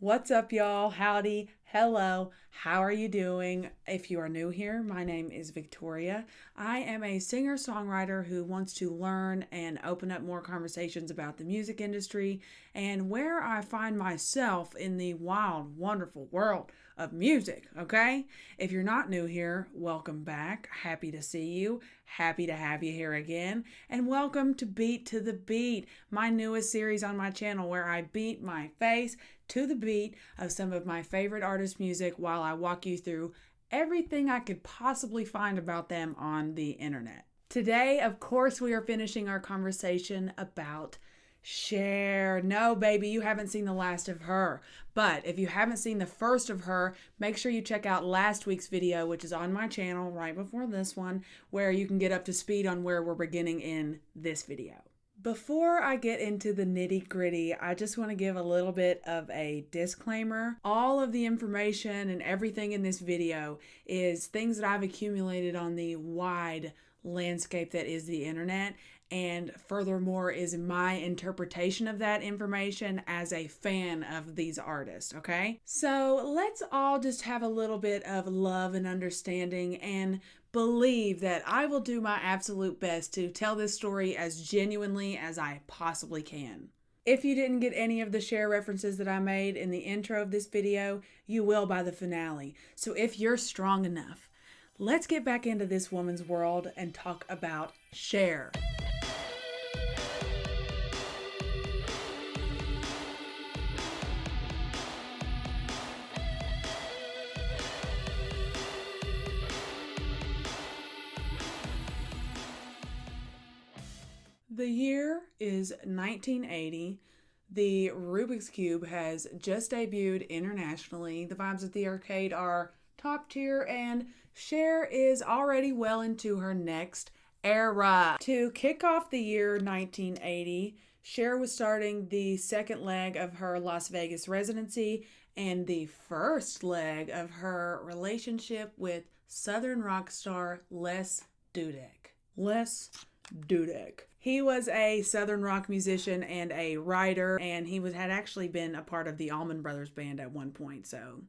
What's up, y'all? Howdy. Hello. How are you doing? If you are new here, my name is Victoria. I am a singer-songwriter who wants to learn and open up more conversations about the music industry and where I find myself in the wild, wonderful world of music, okay? If you're not new here, welcome back. Happy to see you. Happy to have you here again. And welcome to Beat to the Beat, my newest series on my channel where I beat my face to the beat of some of my favorite artists' music while I walk you through everything I could possibly find about them on the internet. Today, of course, we are finishing our conversation about Cher. No, baby, you haven't seen the last of her. But if you haven't seen the first of her, make sure you check out last week's video, which is on my channel right before this one, where you can get up to speed on where we're beginning in this video. Before I get into the nitty gritty, I just want to give a little bit of a disclaimer. All of the information and everything in this video is things that I've accumulated on the wide landscape that is the internet, and furthermore is my interpretation of that information as a fan of these artists, okay? So let's all just have a little bit of love and understanding and believe that I will do my absolute best to tell this story as genuinely as I possibly can. If you didn't get any of the Cher references that I made in the intro of this video, you will by the finale. So if you're strong enough, let's get back into this woman's world and talk about Cher. The year is 1980. The Rubik's Cube has just debuted internationally. The vibes at the arcade are top tier, and Cher is already well into her next era. To kick off the year 1980, Cher was starting the second leg of her Las Vegas residency and the first leg of her relationship with Southern rock star Les Dudek. Les Dudek. He was a Southern rock musician and a writer, and he had actually been a part of the Allman Brothers Band at one point. So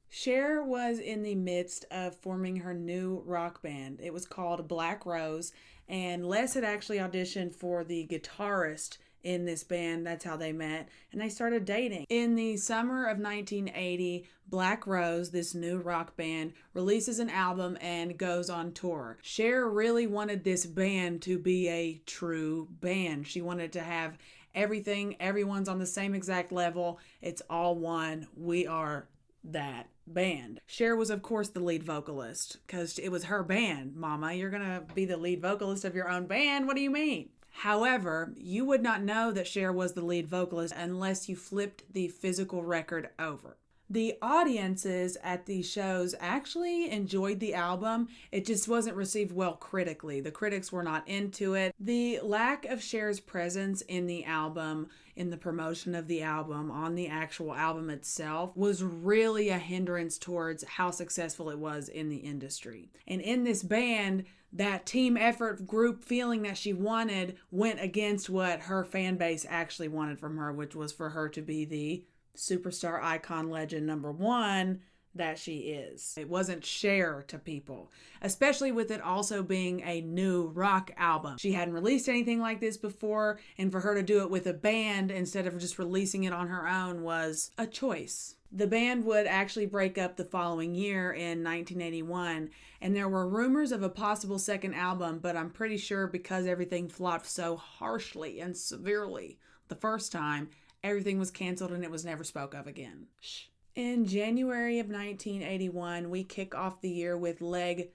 Cher was in the midst of forming her new rock band. It was called Black Rose, and Les had actually auditioned for the guitarist in this band. That's how they met, and they started dating. In the summer of 1980, Black Rose, this new rock band, releases an album and goes on tour. Cher really wanted this band to be a true band. She wanted to have everything, everyone's on the same exact level. It's all one. We are that band. Cher was, of course, the lead vocalist because it was her band. Mama, you're gonna be the lead vocalist of your own band? What do you mean? However, you would not know that Cher was the lead vocalist unless you flipped the physical record over. The audiences at these shows actually enjoyed the album. It just wasn't received well critically. The critics were not into it. The lack of Cher's presence in the album, in the promotion of the album, on the actual album itself, was really a hindrance towards how successful it was in the industry. And in this band, that team effort group feeling that she wanted went against what her fan base actually wanted from her, which was for her to be the superstar icon legend number one that she is. It wasn't Cher to people, especially with it also being a new rock album. She hadn't released anything like this before, and for her to do it with a band instead of just releasing it on her own was a choice. The band would actually break up the following year in 1981, and there were rumors of a possible second album, but I'm pretty sure because everything flopped so harshly and severely the first time, everything was canceled and it was never spoke of again. In January of 1981, we kick off the year with leg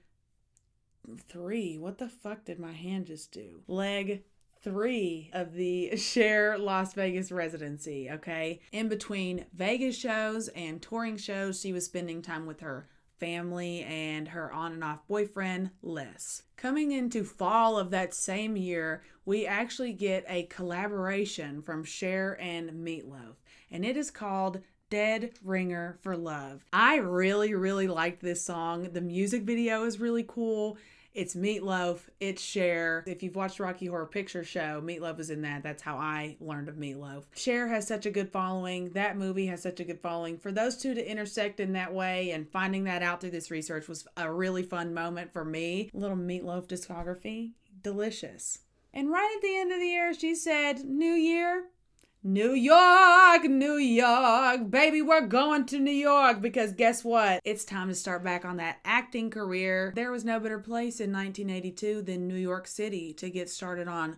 3. What the fuck did my hand just do? Leg 3 of the Cher Las Vegas residency, okay? In between Vegas shows and touring shows, she was spending time with her family and her on and off boyfriend, Les. Coming into fall of that same year, we actually get a collaboration from Cher and Meatloaf, and it is called Dead Ringer for Love. I really liked this song. The music video is really cool. It's Meatloaf, it's Cher. If you've watched Rocky Horror Picture Show, Meatloaf is in that. That's how I learned of Meatloaf. Cher has such a good following. That movie has such a good following. For those two to intersect in that way and finding that out through this research was a really fun moment for me. A little Meatloaf discography. Delicious. And right at the end of the year, she said, New Year, New York, New York, baby, we're going to New York, because guess what? It's time to start back on that acting career. There was no better place in 1982 than New York City to get started on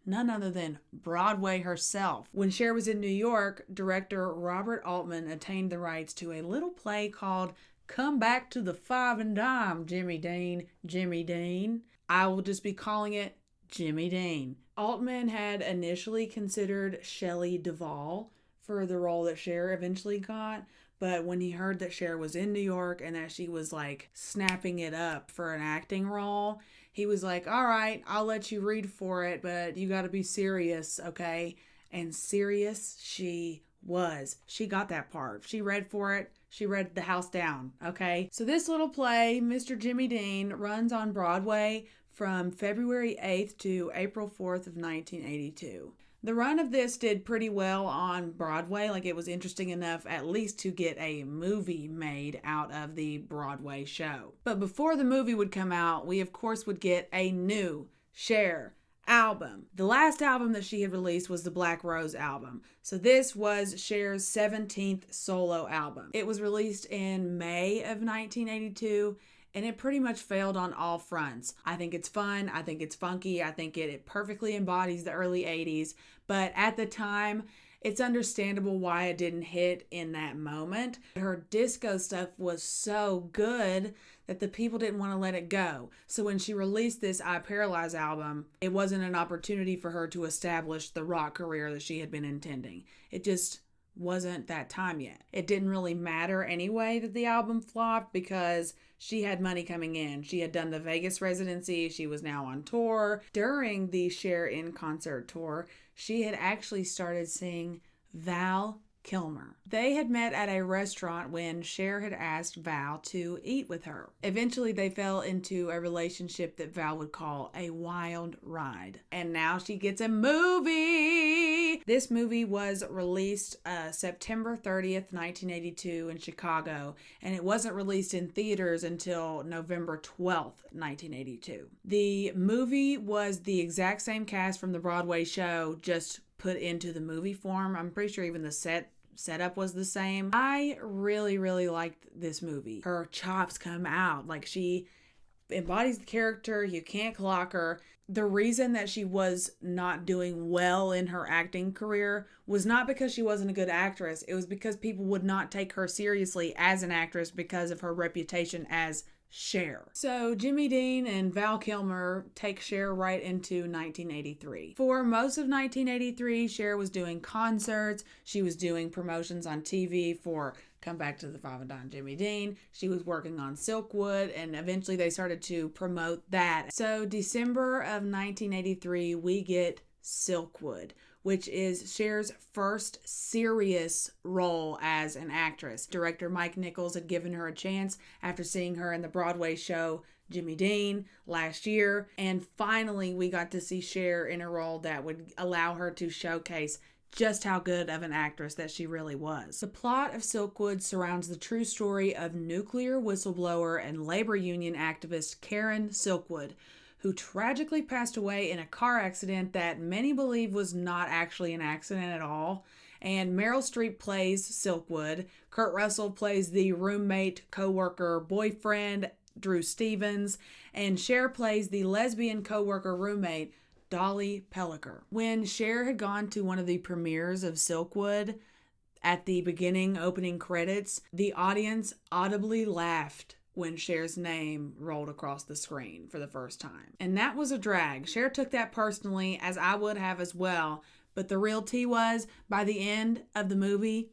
none other than Broadway herself. When Cher was in New York, director Robert Altman obtained the rights to a little play called Come Back to the Five and Dime, Jimmy Dean, Jimmy Dean. I will just be calling it Jimmy Dean. Altman had initially considered Shelley Duvall for the role that Cher eventually got, but when he heard that Cher was in New York and that she was like snapping it up for an acting role, he was like, all right, I'll let you read for it, but you got to be serious, okay? And serious she was. She got that part. She read for it. She read the house down, okay? So this little play, Mr. Jimmy Dean, runs on Broadway from February 8th to April 4th of 1982. The run of this did pretty well on Broadway. Like, it was interesting enough at least to get a movie made out of the Broadway show. But before the movie would come out, we of course would get a new Cher album. The last album that she had released was the Black Rose album. So this was Cher's 17th solo album. It was released in May of 1982. And it pretty much failed on all fronts. I think it's fun. I think it's funky. I think it perfectly embodies the early 80s. But at the time, it's understandable why it didn't hit in that moment. Her disco stuff was so good that the people didn't want to let it go. So when she released this I Paralyze album, it wasn't an opportunity for her to establish the rock career that she had been intending. It just wasn't that time yet. It didn't really matter anyway that the album flopped because she had money coming in. She had done the Vegas residency. She was now on tour. During the Cher in concert tour, she had actually started seeing Val Kilmer. They had met at a restaurant when Cher had asked Val to eat with her. Eventually, they fell into a relationship that Val would call a wild ride. And now she gets a movie! This movie was released September 30th, 1982 in Chicago, and it wasn't released in theaters until November 12th, 1982. The movie was the exact same cast from the Broadway show, just put into the movie form. I'm pretty sure even the setup was the same. I really, really liked this movie. Her chops come out. Like, she embodies the character. You can't clock her. The reason that she was not doing well in her acting career was not because she wasn't a good actress. It was because people would not take her seriously as an actress because of her reputation as Cher. So Jimmy Dean and Val Kilmer take Cher right into 1983. For most of 1983, Cher was doing concerts. She was doing promotions on TV for Come Back to the Five and Dime, Jimmy Dean. She was working on Silkwood, and eventually they started to promote that. So December of 1983, we get Silkwood, which is Cher's first serious role as an actress. Director Mike Nichols had given her a chance after seeing her in the Broadway show Jimmy Dean last year, and finally we got to see Cher in a role that would allow her to showcase just how good of an actress that she really was. The plot of Silkwood surrounds the true story of nuclear whistleblower and labor union activist Karen Silkwood, who tragically passed away in a car accident that many believe was not actually an accident at all. And Meryl Streep plays Silkwood. Kurt Russell plays the roommate, co-worker, boyfriend, Drew Stevens. And Cher plays the lesbian co-worker roommate, Dolly Pellicker. When Cher had gone to one of the premieres of Silkwood, at the beginning opening credits, the audience audibly laughed when Cher's name rolled across the screen for the first time. And that was a drag. Cher took that personally, as I would have as well. But the real tea was, by the end of the movie,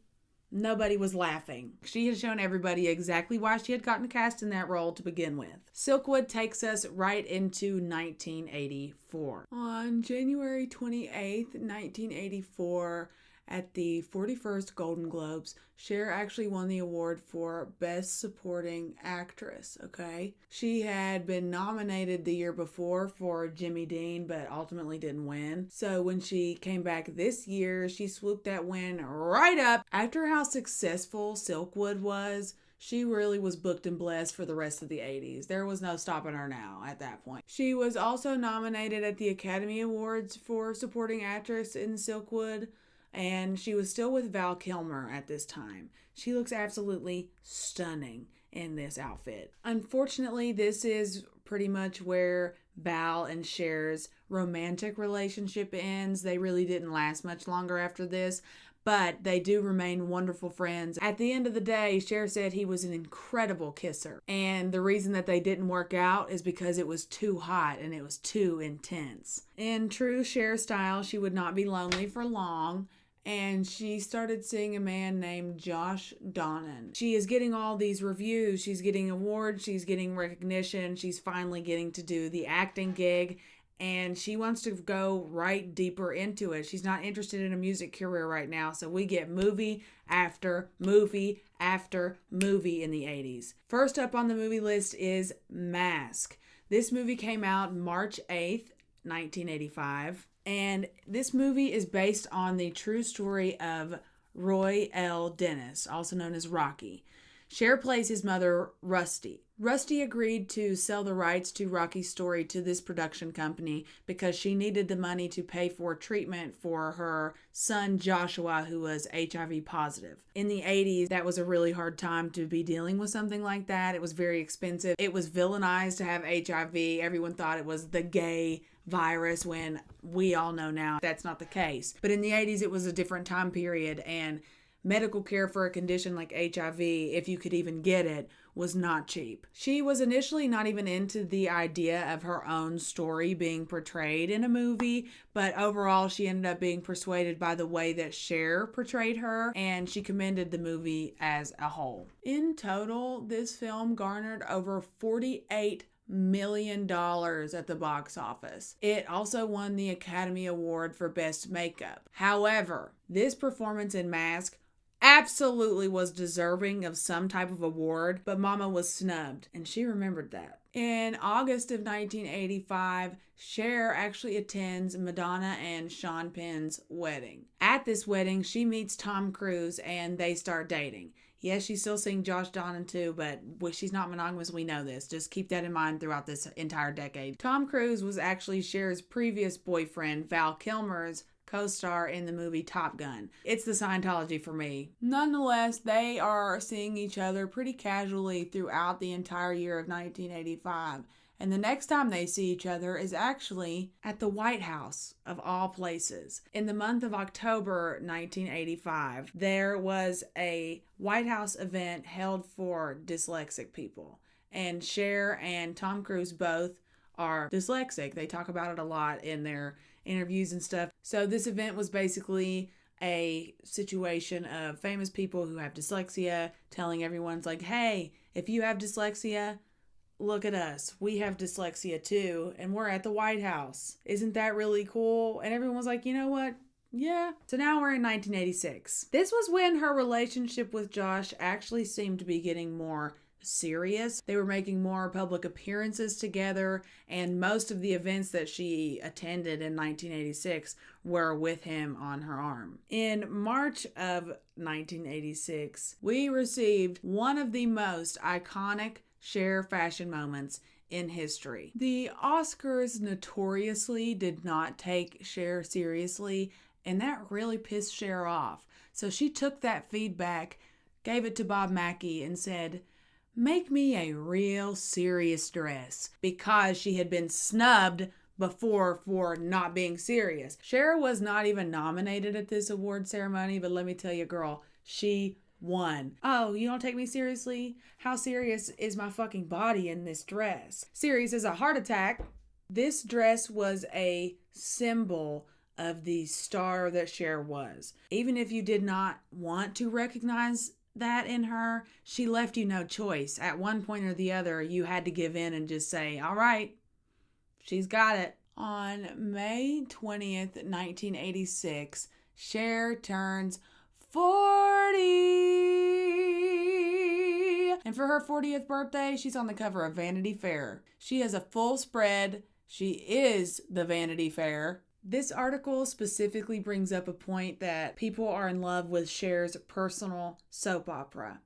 nobody was laughing. She had shown everybody exactly why she had gotten cast in that role to begin with. Silkwood takes us right into 1984. On January 28th, 1984, at the 41st Golden Globes, Cher actually won the award for Best Supporting Actress, okay? She had been nominated the year before for Jimmy Dean, but ultimately didn't win. So when she came back this year, she swooped that win right up. After how successful Silkwood was, she really was booked and blessed for the rest of the 80s. There was no stopping her now at that point. She was also nominated at the Academy Awards for Supporting Actress in Silkwood, and she was still with Val Kilmer at this time. She looks absolutely stunning in this outfit. Unfortunately, this is pretty much where Val and Cher's romantic relationship ends. They really didn't last much longer after this, but they do remain wonderful friends. At the end of the day, Cher said he was an incredible kisser. And the reason that they didn't work out is because it was too hot and it was too intense. In true Cher style, she would not be lonely for long. And she started seeing a man named Josh Donnan. She is getting all these reviews. She's getting awards. She's getting recognition. She's finally getting to do the acting gig. And she wants to go right deeper into it. She's not interested in a music career right now. So we get movie after movie after movie in the 80s. First up on the movie list is Mask. This movie came out March 8th, 1985. And this movie is based on the true story of Roy L. Dennis, also known as Rocky. Cher plays his mother, Rusty. Rusty agreed to sell the rights to Rocky's story to this production company because she needed the money to pay for treatment for her son, Joshua, who was HIV positive. In the 80s, that was a really hard time to be dealing with something like that. It was very expensive. It was villainized to have HIV. Everyone thought it was the gay virus, when we all know now that's not the case. But in the 80s, it was a different time period, and medical care for a condition like HIV, if you could even get it, was not cheap. She was initially not even into the idea of her own story being portrayed in a movie, but overall she ended up being persuaded by the way that Cher portrayed her, and she commended the movie as a whole. In total, this film garnered over $48 million at the box office. It also won the Academy Award for Best Makeup. However, this performance in Mask absolutely was deserving of some type of award, but Mama was snubbed, and she remembered that. In August of 1985, Cher actually attends Madonna and Sean Penn's wedding. At this wedding, she meets Tom Cruise and they start dating. Yes, she's still seeing Josh Donnan too, but she's not monogamous. We know this. Just keep that in mind throughout this entire decade. Tom Cruise was actually Cher's previous boyfriend, Val Kilmer's co-star in the movie Top Gun. It's the Scientology for me. Nonetheless, they are seeing each other pretty casually throughout the entire year of 1985. And the next time they see each other is actually at the White House, of all places. In the month of October 1985, there was a White House event held for dyslexic people. And Cher and Tom Cruise both are dyslexic. They talk about it a lot in their interviews and stuff. So this event was basically a situation of famous people who have dyslexia telling everyone's like, hey, if you have dyslexia, look at us. We have dyslexia too, and we're at the White House. Isn't that really cool? And everyone was like, you know what? Yeah. So now we're in 1986. This was when her relationship with Josh actually seemed to be getting more serious. They were making more public appearances together, and most of the events that she attended in 1986 were with him on her arm. In March of 1986, we received one of the most iconic Cher fashion moments in history. The Oscars notoriously did not take Cher seriously, and that really pissed Cher off. So she took that feedback, gave it to Bob Mackie, and said, make me a real serious dress, because she had been snubbed before for not being serious. Cher was not even nominated at this award ceremony, but let me tell you, girl, she won. Oh, you don't take me seriously? How serious is my fucking body in this dress? Serious as a heart attack. This dress was a symbol of the star that Cher was. Even if you did not want to recognize that in her, she left you no choice. At one point or the other, you had to give in and just say, all right, she's got it. On May 20th, 1986, Cher turns 40. And for her 40th birthday, she's on the cover of Vanity Fair. She has a full spread. She is the Vanity Fair. This article specifically brings up a point that people are in love with Cher's personal soap opera.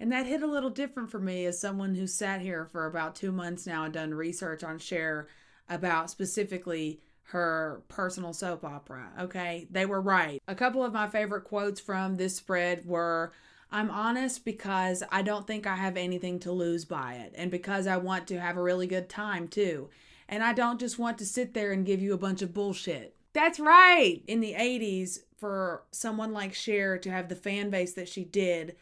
And that hit a little different for me as someone who sat here for about 2 months now and done research on Cher about specifically her personal soap opera. Okay, they were right. A couple of my favorite quotes from this spread were, "I'm honest because I don't think I have anything to lose by it, and because I want to have a really good time too. And I don't just want to sit there and give you a bunch of bullshit." That's right! In the 80s, for someone like Cher to have the fan base that she did,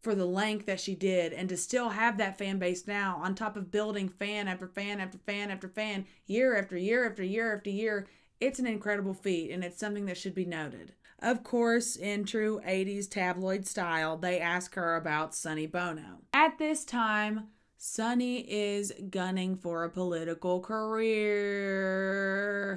for the length that she did, and to still have that fan base now, on top of building fan after fan after fan after fan, year after year after year after year, it's an incredible feat, and it's something that should be noted. Of course, in true 80s tabloid style, they ask her about Sonny Bono. At this time, Sonny is gunning for a political career.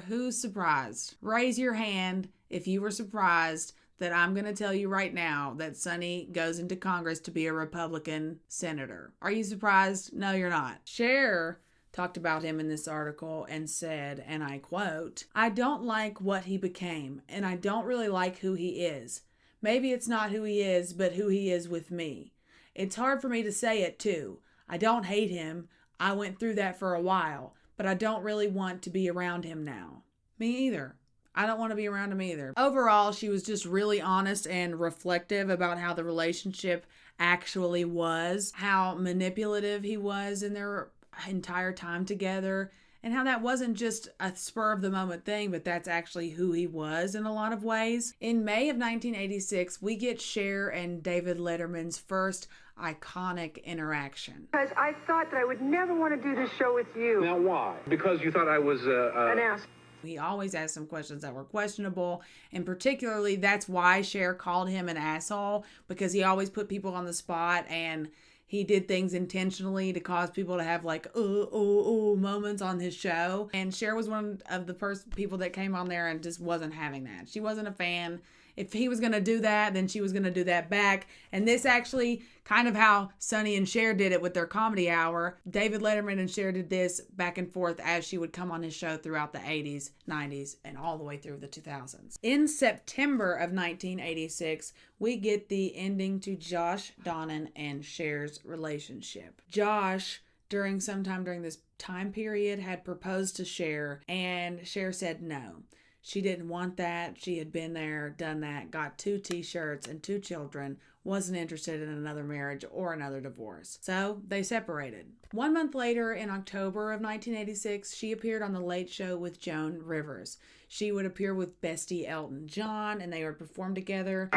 Who's surprised? Raise your hand if you were surprised that I'm going to tell you right now that Sonny goes into Congress to be a Republican senator. Are you surprised? No, you're not. Cher talked about him in this article and said, and I quote, "I don't like what he became, and I don't really like who he is. Maybe it's not who he is, but who he is with me. It's hard for me to say it too. I don't hate him. I went through that for a while, but I don't really want to be around him now." Me either. I don't want to be around him either. Overall, she was just really honest and reflective about how the relationship actually was, how manipulative he was in their entire time together, and how that wasn't just a spur of the moment thing, but that's actually who he was in a lot of ways. In May of 1986, we get Cher and David Letterman's first iconic interaction. Because I thought that I would never want to do this show with you. Now why? Because you thought I was an ass. He always asked some questions that were questionable, and particularly that's why Cher called him an asshole, because he always put people on the spot, and he did things intentionally to cause people to have like moments on his show. And Cher was one of the people that came on there and just wasn't having that. She wasn't a fan. If he was going to do that, then she was going to do that back. And this actually kind of how Sonny and Cher did it with their comedy hour. David Letterman and Cher did this back and forth as she would come on his show throughout the 80s, 90s, and all the way through the 2000s. In September of 1986, we get the ending to Josh Donnan and Cher's relationship. Josh, sometime during this time period, had proposed to Cher, and Cher said no. She didn't want that. She had been there, done that, got 2 t-shirts and 2 children, wasn't interested in another marriage or another divorce. So they separated. 1 month later, in October of 1986, she appeared on The Late Show with Joan Rivers. She would appear with bestie Elton John, and they would perform together.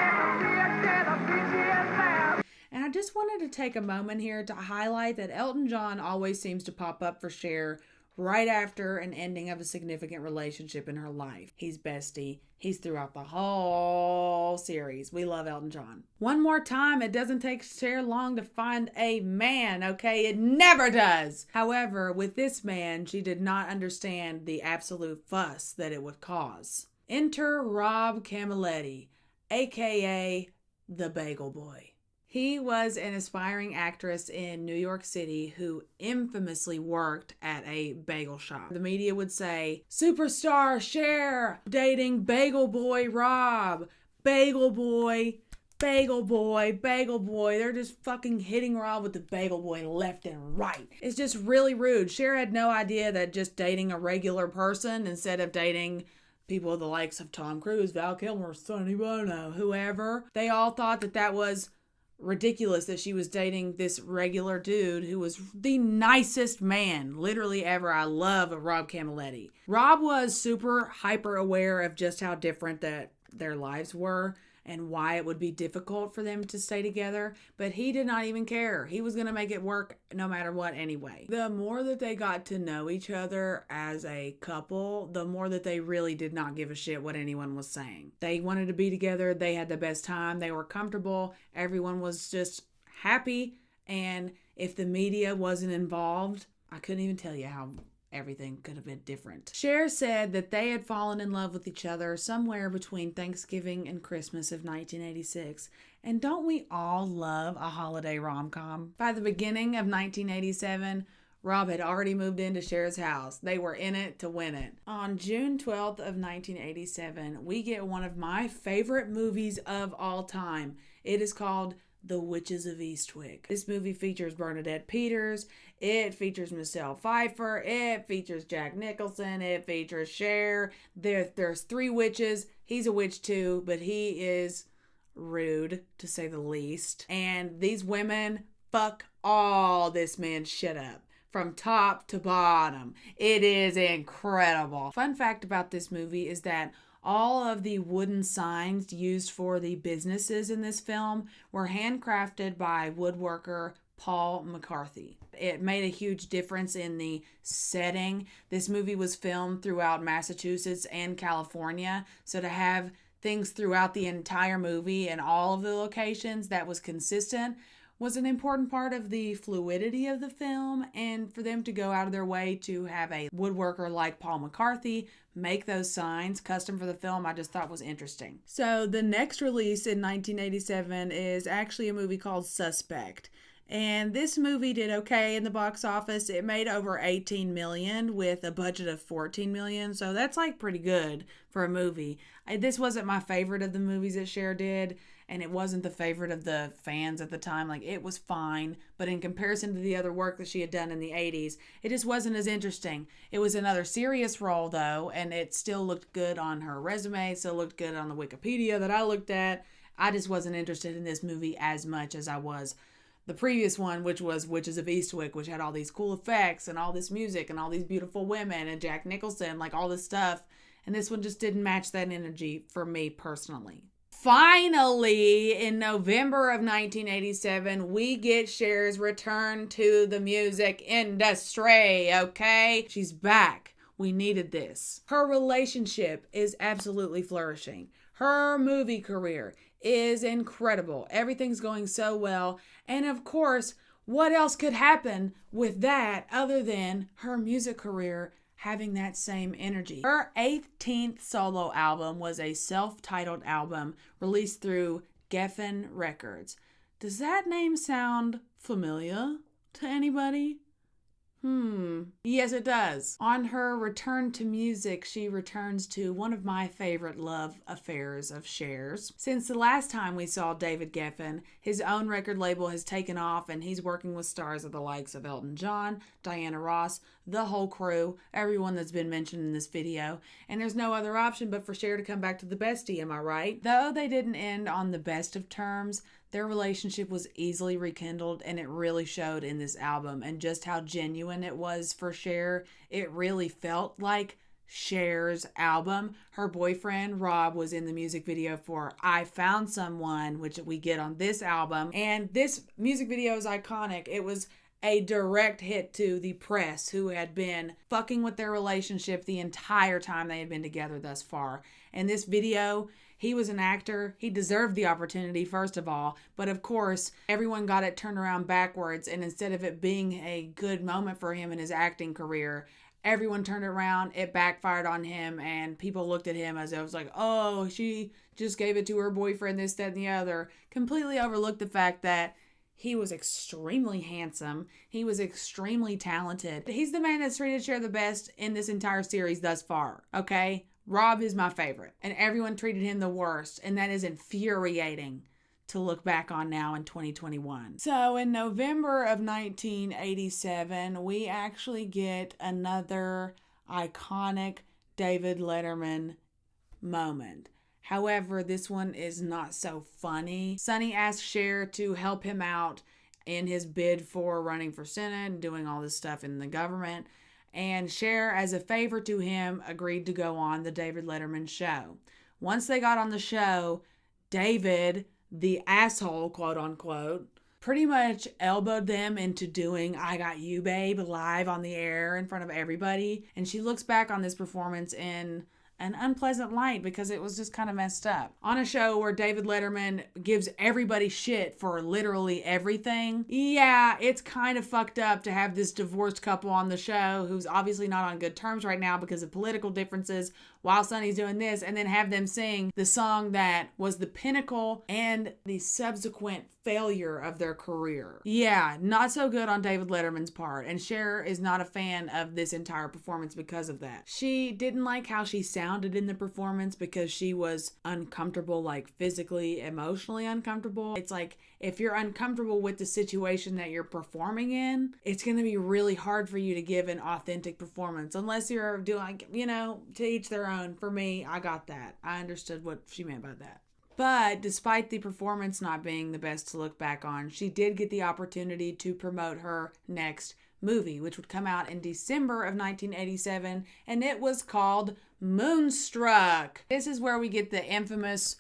And I just wanted to take a moment here to highlight that Elton John always seems to pop up for Cher right after an ending of a significant relationship in her life. He's bestie. He's throughout the whole series. We love Elton John. One more time, it doesn't take Cher long to find a man, okay? It never does. However, with this man, she did not understand the absolute fuss that it would cause. Enter Rob Camiletti, aka the Bagel Boy. He was an aspiring actress in New York City who infamously worked at a bagel shop. The media would say, "Superstar Cher dating Bagel Boy Rob. Bagel Boy, Bagel Boy, Bagel Boy." They're just fucking hitting Rob with the Bagel Boy left and right. It's just really rude. Cher had no idea that just dating a regular person instead of dating people the likes of Tom Cruise, Val Kilmer, Sonny Bono, whoever, they all thought that that was ridiculous that she was dating this regular dude who was the nicest man literally ever. I love Rob Camiletti. Rob was super hyper aware of just how different that their lives were and why it would be difficult for them to stay together, but he did not even care. He was going to make it work no matter what anyway. The more that they got to know each other as a couple, the more that they really did not give a shit what anyone was saying. They wanted to be together. They had the best time. They were comfortable. Everyone was just happy. And if the media wasn't involved, I couldn't even tell you how everything could have been different. Cher said that they had fallen in love with each other somewhere between Thanksgiving and Christmas of 1986. And don't we all love a holiday rom-com? By the beginning of 1987, Rob had already moved into Cher's house. They were in it to win it. On June 12th of 1987, we get one of my favorite movies of all time. It is called The Witches of Eastwick. This movie features Bernadette Peters. It features Michelle Pfeiffer. It features Jack Nicholson. It features Cher. There's 3 witches. He's a witch too, but he is rude, to say the least. And these women fuck all this man's shit up, from top to bottom. It is incredible. Fun fact about this movie is that all of the wooden signs used for the businesses in this film were handcrafted by woodworker Paul McCarthy. It made a huge difference in the setting. This movie was filmed throughout Massachusetts and California, so to have things throughout the entire movie and all of the locations that was consistent was an important part of the fluidity of the film, and for them to go out of their way to have a woodworker like Paul McCarthy make those signs custom for the film, I just thought was interesting. So the next release in 1987 is actually a movie called Suspect. And this movie did okay in the box office. It made over $18 million with a budget of $14 million. So that's like pretty good for a movie. This wasn't my favorite of the movies that Cher did, and it wasn't the favorite of the fans at the time. Like, it was fine, but in comparison to the other work that she had done in the 80s, it just wasn't as interesting. It was another serious role though, and it still looked good on her resume, still looked good on the Wikipedia that I looked at. I just wasn't interested in this movie as much as I was the previous one, which was Witches of Eastwick, which had all these cool effects and all this music and all these beautiful women and Jack Nicholson, like all this stuff. And this one just didn't match that energy for me personally. Finally, in November of 1987, we get Cher's return to the music industry, okay? She's back. We needed this. Her relationship is absolutely flourishing. Her movie career is incredible. Everything's going so well. And of course, what else could happen with that other than her music career having that same energy? Her 18th solo album was a self-titled album released through Geffen Records. Does that name sound familiar to anybody? Yes, it does. On her return to music, she returns to one of my favorite love affairs of Cher's. Since the last time we saw David Geffen, his own record label has taken off and he's working with stars of the likes of Elton John, Diana Ross, the whole crew, everyone that's been mentioned in this video. And there's no other option but for Cher to come back to the bestie, am I right? Though they didn't end on the best of terms, their relationship was easily rekindled, and it really showed in this album, and just how genuine it was for Cher. It really felt like Cher's album. Her boyfriend, Rob, was in the music video for I Found Someone, which we get on this album, and this music video is iconic. It was a direct hit to the press, who had been fucking with their relationship the entire time they had been together thus far. And this video, he was an actor. He deserved the opportunity, first of all. But of course, everyone got it turned around backwards. And instead of it being a good moment for him in his acting career, everyone turned it around. It backfired on him. And people looked at him as it was like, oh, she just gave it to her boyfriend, this, that, and the other. Completely overlooked the fact that he was extremely handsome. He was extremely talented. He's the man that's treated Cher the best in this entire series thus far, okay? Rob is my favorite, and everyone treated him the worst, and that is infuriating to look back on now in 2021. So in November of 1987, we actually get another iconic David Letterman moment. However, this one is not so funny. Sonny asked Cher to help him out in his bid for running for Senate and doing all this stuff in the government. And Cher, as a favor to him, agreed to go on the David Letterman show. Once they got on the show, David, the asshole, quote unquote, pretty much elbowed them into doing I Got You, Babe live on the air in front of everybody. And she looks back on this performance in an unpleasant light because it was just kind of messed up. On a show where David Letterman gives everybody shit for literally everything, yeah, it's kind of fucked up to have this divorced couple on the show who's obviously not on good terms right now because of political differences while Sonny's doing this, and then have them sing the song that was the pinnacle and the subsequent failure of their career. Yeah, not so good on David Letterman's part, and Cher is not a fan of this entire performance because of that. She didn't like how she sounded in the performance because she was uncomfortable, like physically, emotionally uncomfortable. It's like, if you're uncomfortable with the situation that you're performing in, it's going to be really hard for you to give an authentic performance unless you're doing, to each their own. For me, I got that. I understood what she meant by that. But despite the performance not being the best to look back on, she did get the opportunity to promote her next movie, which would come out in December of 1987, and it was called Moonstruck. This is where we get the infamous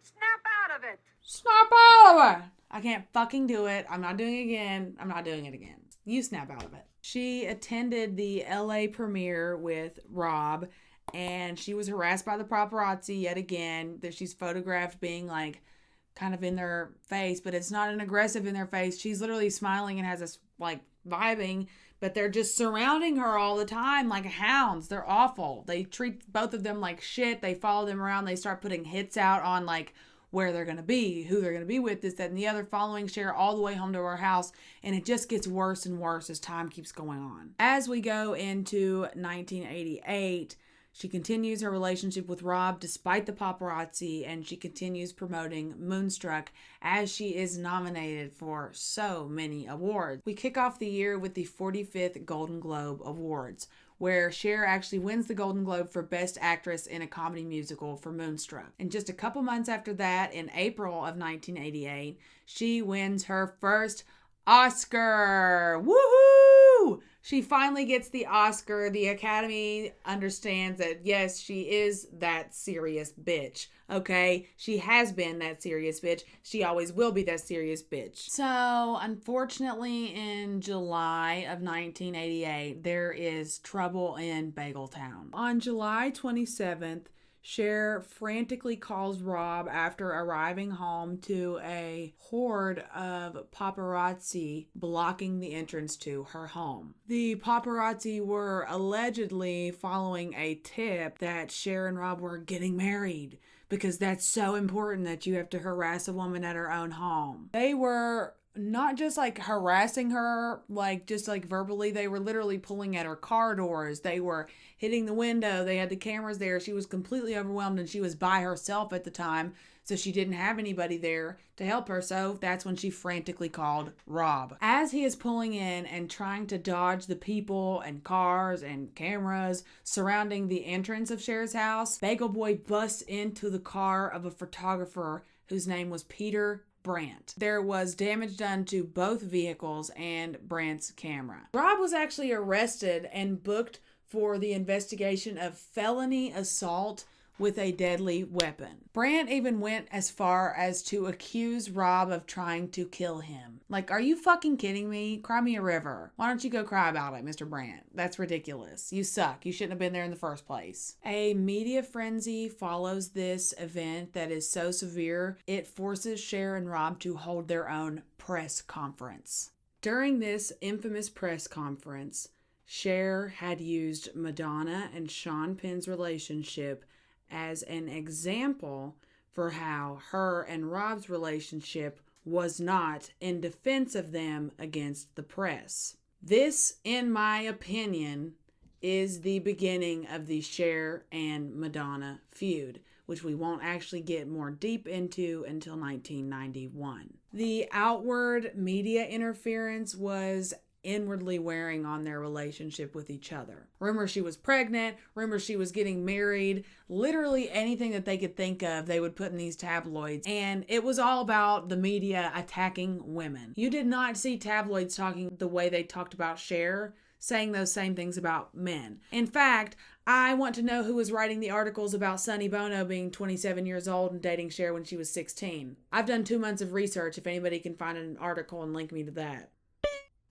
Snap out of it. snap out of it. I can't fucking do it. I'm not doing it again. I'm not doing it again. You snap out of it. She attended the LA premiere with Rob, and she was harassed by the paparazzi yet again. That she's photographed being like kind of in their face, but it's not an aggressive in their face. She's literally smiling and has this like vibing, but they're just surrounding her all the time like hounds. They're awful. They treat both of them like shit. They follow them around. They start putting hits out on like where they're going to be, who they're going to be with, this, that, and the other, following Cher all the way home to her house. And it just gets worse and worse as time keeps going on. As we go into 1988, she continues her relationship with Rob despite the paparazzi, and she continues promoting Moonstruck as she is nominated for so many awards. We kick off the year with the 45th Golden Globe Awards, where Cher actually wins the Golden Globe for Best Actress in a Comedy Musical for Moonstruck. And just a couple months after that, in April of 1988, she wins her first Oscar. Woohoo! She finally gets the Oscar. The Academy understands that, yes, she is that serious bitch. Okay? She has been that serious bitch. She always will be that serious bitch. So, unfortunately, in July of 1988, there is trouble in Bageltown. On July 27th, Cher frantically calls Rob after arriving home to a horde of paparazzi blocking the entrance to her home. The paparazzi were allegedly following a tip that Cher and Rob were getting married, because that's so important that you have to harass a woman at her own home. They were not just like harassing her, like just like verbally, they were literally pulling at her car doors. They were hitting the window. They had the cameras there. She was completely overwhelmed, and she was by herself at the time, so she didn't have anybody there to help her. So that's when she frantically called Rob. As he is pulling in and trying to dodge the people and cars and cameras surrounding the entrance of Cher's house, Bagel Boy busts into the car of a photographer whose name was Peter Brandt. There was damage done to both vehicles and Brandt's camera. Rob was actually arrested and booked for the investigation of felony assault with a deadly weapon. Brandt even went as far as to accuse Rob of trying to kill him. Like, are you fucking kidding me? Cry me a river. Why don't you go cry about it, Mr. Brandt? That's ridiculous. You suck. You shouldn't have been there in the first place. A media frenzy follows this event that is so severe, it forces Cher and Rob to hold their own press conference. During this infamous press conference, Cher had used Madonna and Sean Penn's relationship as an example for how her and Rob's relationship was not in defense of them against the press. This, in my opinion, is the beginning of the Cher and Madonna feud, which we won't actually get more deep into until 1991. The outward media interference was inwardly wearing on their relationship with each other. Rumors she was pregnant, rumors she was getting married, literally anything that they could think of, they would put in these tabloids. And it was all about the media attacking women. You did not see tabloids talking the way they talked about Cher, saying those same things about men. In fact, I want to know who was writing the articles about Sonny Bono being 27 years old and dating Cher when she was 16. I've done 2 months of research if anybody can find an article and link me to that.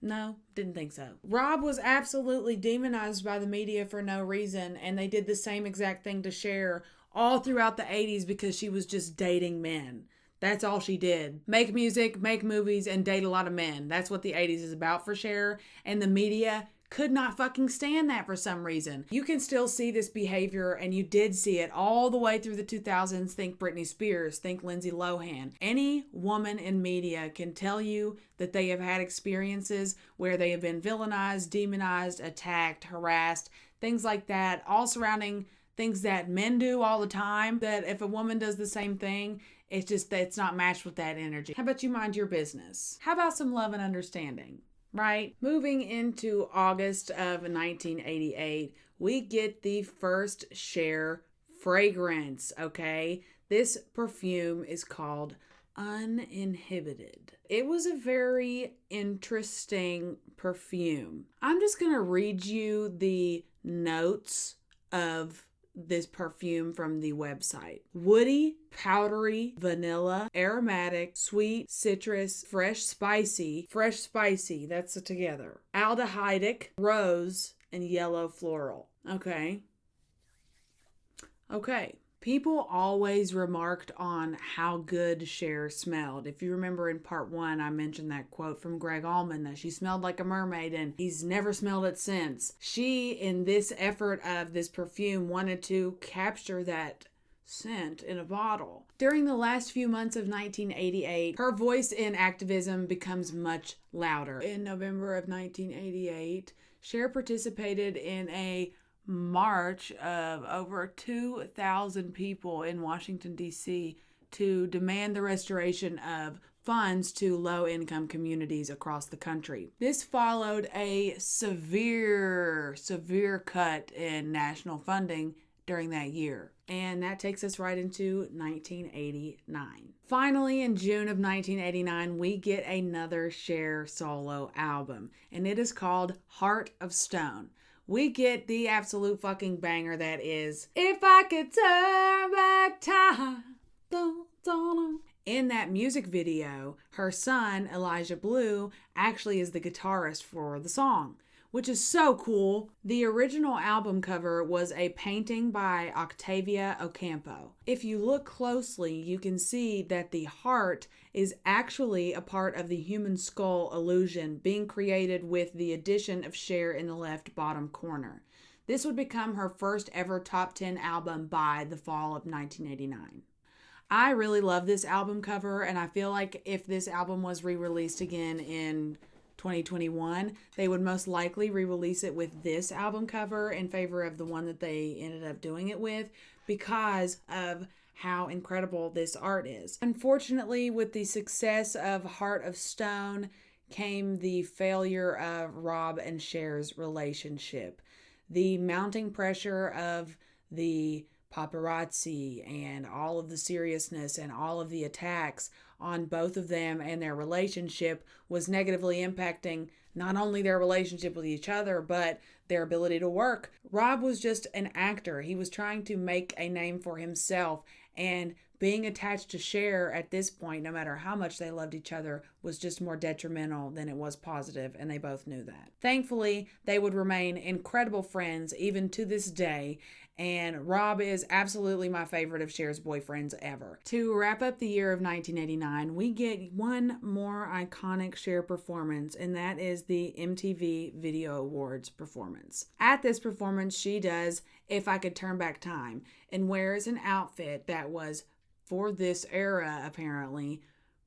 No, didn't think so. Rob was absolutely demonized by the media for no reason, and they did the same exact thing to Cher all throughout the 80s because she was just dating men. That's all she did. Make music, make movies, and date a lot of men. That's what the 80s is about for Cher, and the media could not fucking stand that for some reason. You can still see this behavior, and you did see it all the way through the 2000s. Think Britney Spears, think Lindsay Lohan. Any woman in media can tell you that they have had experiences where they have been villainized, demonized, attacked, harassed, things like that, all surrounding things that men do all the time, that if a woman does the same thing, it's just that it's not matched with that energy. How about you mind your business? How about some love and understanding? Right? Moving into August of 1988, we get the first Cher fragrance, okay? This perfume is called Uninhibited. It was a very interesting perfume. I'm just going to read you the notes of this perfume from the website. Woody, powdery, vanilla, aromatic, sweet, citrus, fresh, spicy, that's together. Aldehydic, rose, and yellow floral. Okay. People always remarked on how good Cher smelled. If you remember in part 1, I mentioned that quote from Greg Allman that she smelled like a mermaid and he's never smelled it since. She, in this effort of this perfume, wanted to capture that scent in a bottle. During the last few months of 1988, her voice in activism becomes much louder. In November of 1988, Cher participated in a march of over 2,000 people in Washington, D.C. to demand the restoration of funds to low-income communities across the country. This followed a severe cut in national funding during that year. And that takes us right into 1989. Finally, in June of 1989, we get another Cher solo album, and it is called Heart of Stone. We get the absolute fucking banger that is, If I Could Turn Back Time. In that music video, her son, Elijah Blue, actually is the guitarist for the song, which is so cool. The original album cover was a painting by Octavia Ocampo. If you look closely, you can see that the heart is actually a part of the human skull illusion being created with the addition of Cher in the left bottom corner. This would become her first ever top 10 album by the fall of 1989. I really love this album cover, and I feel like if this album was re-released again in 2021, they would most likely re-release it with this album cover in favor of the one that they ended up doing it with because of how incredible this art is. Unfortunately, with the success of Heart of Stone came the failure of Rob and Cher's relationship. The mounting pressure of the paparazzi and all of the seriousness and all of the attacks on both of them and their relationship was negatively impacting not only their relationship with each other, but their ability to work. Rob was just an actor. He was trying to make a name for himself, and being attached to Cher at this point, no matter how much they loved each other, was just more detrimental than it was positive, and they both knew that. Thankfully, they would remain incredible friends even to this day, and Rob is absolutely my favorite of Cher's boyfriends ever. To wrap up the year of 1989, we get one more iconic Cher performance, and that is the MTV Video Awards performance. At this performance, she does If I Could Turn Back Time and wears an outfit that was, for this era apparently,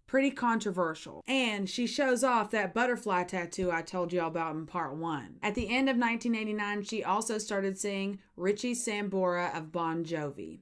pretty controversial. And she shows off that butterfly tattoo I told you all about in part 1. At the end of 1989, she also started seeing Richie Sambora of Bon Jovi.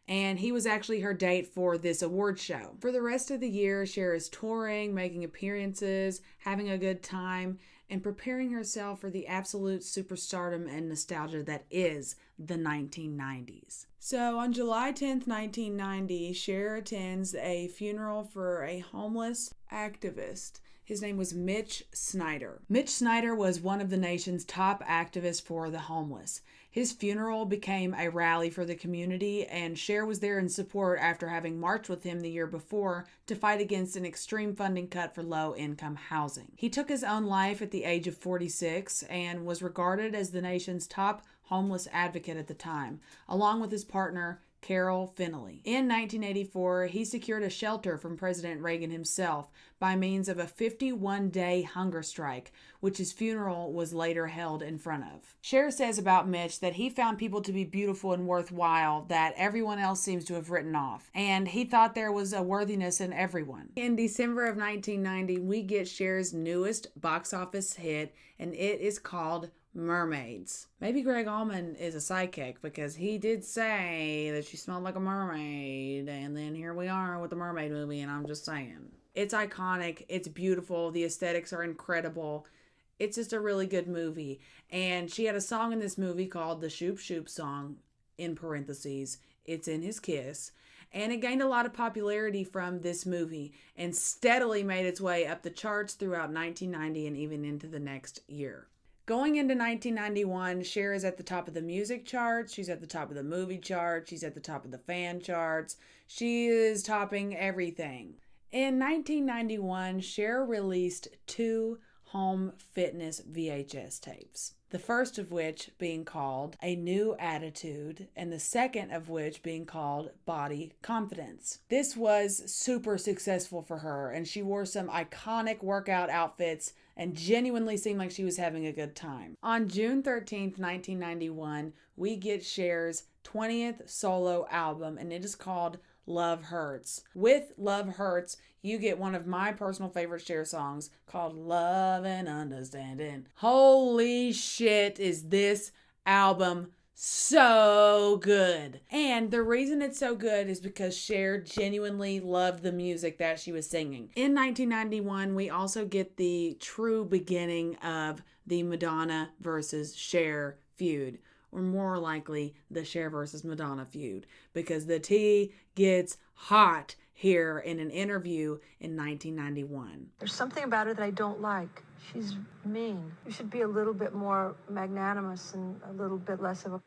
And he was actually her date for this award show. For the rest of the year, Cher is touring, making appearances, having a good time, and preparing herself for the absolute superstardom and nostalgia that is the 1990s. So on July 10th, 1990, Cher attends a funeral for a homeless activist His name was Mitch Snyder. Mitch Snyder was one of the nation's top activists for the homeless. His funeral became a rally for the community, and Cher was there in support after having marched with him the year before to fight against an extreme funding cut for low-income housing. He took his own life at the age of 46 and was regarded as the nation's top homeless advocate at the time, along with his partner, Carol Finley. In 1984, he secured a shelter from President Reagan himself by means of a 51-day hunger strike, which his funeral was later held in front of. Cher says about Mitch that he found people to be beautiful and worthwhile that everyone else seems to have written off, and he thought there was a worthiness in everyone. In December of 1990, we get Cher's newest box office hit, and it is called Mermaids. Maybe Greg Allman is a psychic because he did say that she smelled like a mermaid, and then here we are with the mermaid movie, and I'm just saying. It's iconic, it's beautiful, the aesthetics are incredible. It's just a really good movie. And she had a song in this movie called the Shoop Shoop song, in parentheses. It's in his Kiss. And it gained a lot of popularity from this movie and steadily made its way up the charts throughout 1990 and even into the next year. Going into 1991, Cher is at the top of the music charts. She's at the top of the movie charts. She's at the top of the fan charts. She is topping everything. In 1991, Cher released 2 home fitness VHS tapes. The first of which being called A New Attitude, and the second of which being called Body Confidence. This was super successful for her, and she wore some iconic workout outfits and genuinely seemed like she was having a good time. On June 13th, 1991, we get Cher's 20th solo album, and it is called Love Hurts. With Love Hurts, you get one of my personal favorite Cher songs called Love and Understanding. Holy shit, is this album so good. And the reason it's so good is because Cher genuinely loved the music that she was singing. In 1991, we also get the true beginning of the Madonna versus Cher feud, or more likely the Cher versus Madonna feud, because the tea gets hot here in an interview in 1991. There's something about her that I don't like. She's mean. You should be a little bit more magnanimous and a little bit less of a...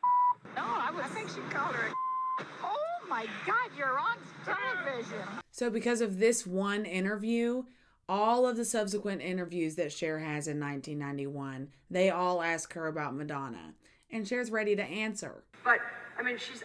No, I think she called her a... Oh my God, you're on television. So because of this one interview, all of the subsequent interviews that Cher has in 1991, they all ask her about Madonna. And Cher's ready to answer. But, I mean, she's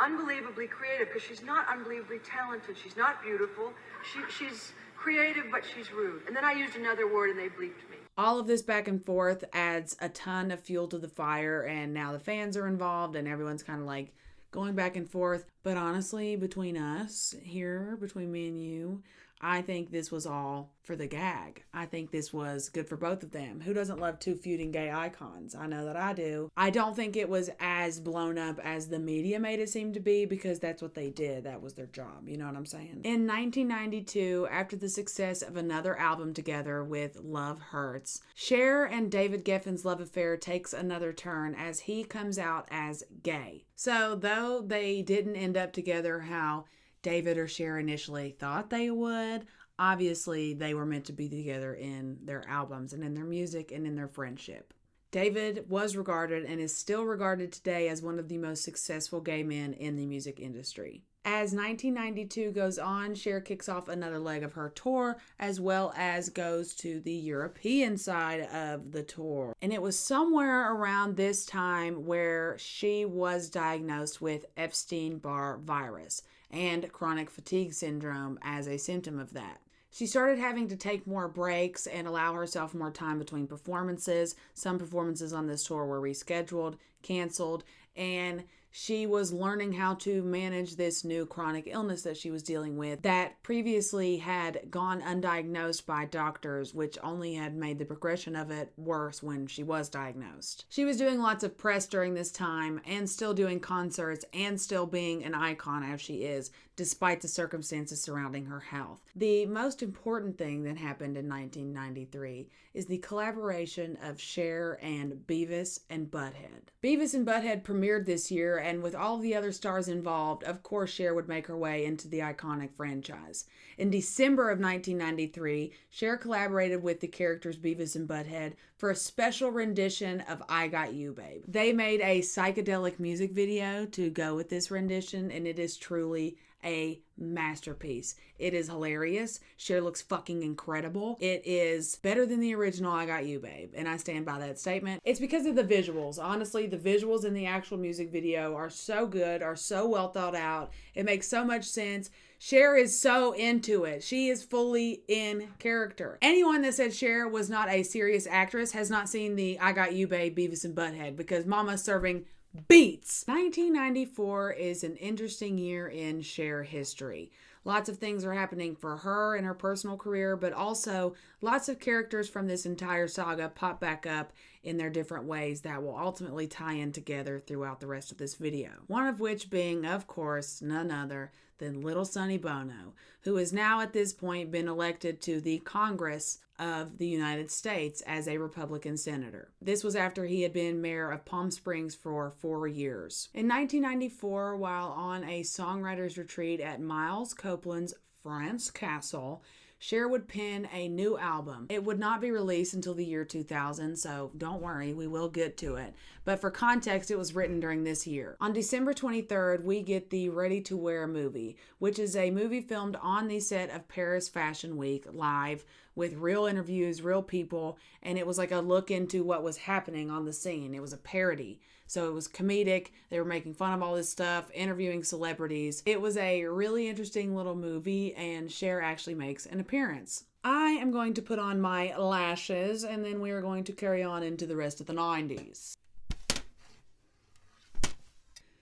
unbelievably creative because she's not unbelievably talented. She's not beautiful. She's creative, but she's rude. And then I used another word and they bleeped me. All of this back and forth adds a ton of fuel to the fire, and now the fans are involved and everyone's kind of like going back and forth. But honestly, between us here, between me and you, I think this was all for the gag. I think this was good for both of them. Who doesn't love 2 feuding gay icons? I know that I do. I don't think it was as blown up as the media made it seem to be, because that's what they did. That was their job. You know what I'm saying? In 1992, after the success of another album together with Love Hurts, Cher and David Geffen's love affair takes another turn as he comes out as gay. So though they didn't end up together how David or Cher initially thought they would, obviously they were meant to be together in their albums and in their music and in their friendship. David was regarded and is still regarded today as one of the most successful gay men in the music industry. As 1992 goes on, Cher kicks off another leg of her tour, as well as goes to the European side of the tour. And it was somewhere around this time where she was diagnosed with Epstein-Barr virus and chronic fatigue syndrome as a symptom of that. She started having to take more breaks and allow herself more time between performances. Some performances on this tour were rescheduled, canceled, and she was learning how to manage this new chronic illness that she was dealing with that previously had gone undiagnosed by doctors, which only had made the progression of it worse when she was diagnosed. She was doing lots of press during this time and still doing concerts and still being an icon as she is, despite the circumstances surrounding her health. The most important thing that happened in 1993 is the collaboration of Cher and Beavis and Butthead. Beavis and Butthead premiered this year, and with all the other stars involved, of course Cher would make her way into the iconic franchise. In December of 1993, Cher collaborated with the characters Beavis and Butthead for a special rendition of I Got You, Babe. They made a psychedelic music video to go with this rendition, and it is truly a masterpiece. It is hilarious. Cher looks fucking incredible. It is better than the original I Got You, Babe, and I stand by that statement. It's because of the visuals. Honestly, the visuals in the actual music video are so good, are so well thought out. It makes so much sense. Cher is so into it. She is fully in character. Anyone that said Cher was not a serious actress has not seen the I Got You, Babe, Beavis and Butthead, because Mama's serving beats. 1994 is an interesting year in Cher history. Lots of things are happening for her in her personal career, but also lots of characters from this entire saga pop back up in their different ways that will ultimately tie in together throughout the rest of this video. One of which being, of course, none other than little Sonny Bono, who has now at this point been elected to the Congress of the United States as a Republican senator. This was after he had been mayor of Palm Springs for 4 years. In 1994, while on a songwriter's retreat at Miles Copeland's France Castle, Cher would pen a new album. It would not be released until the year 2000, so don't worry, we will get to it. But for context, it was written during this year. On December 23rd, we get the Ready to Wear movie, which is a movie filmed on the set of Paris Fashion Week live with real interviews, real people, and it was like a look into what was happening on the scene. It was a parody. So it was comedic. They were making fun of all this stuff, interviewing celebrities. It was a really interesting little movie, and Cher actually makes an appearance. I am going to put on my lashes, and then we are going to carry on into the rest of the 90s.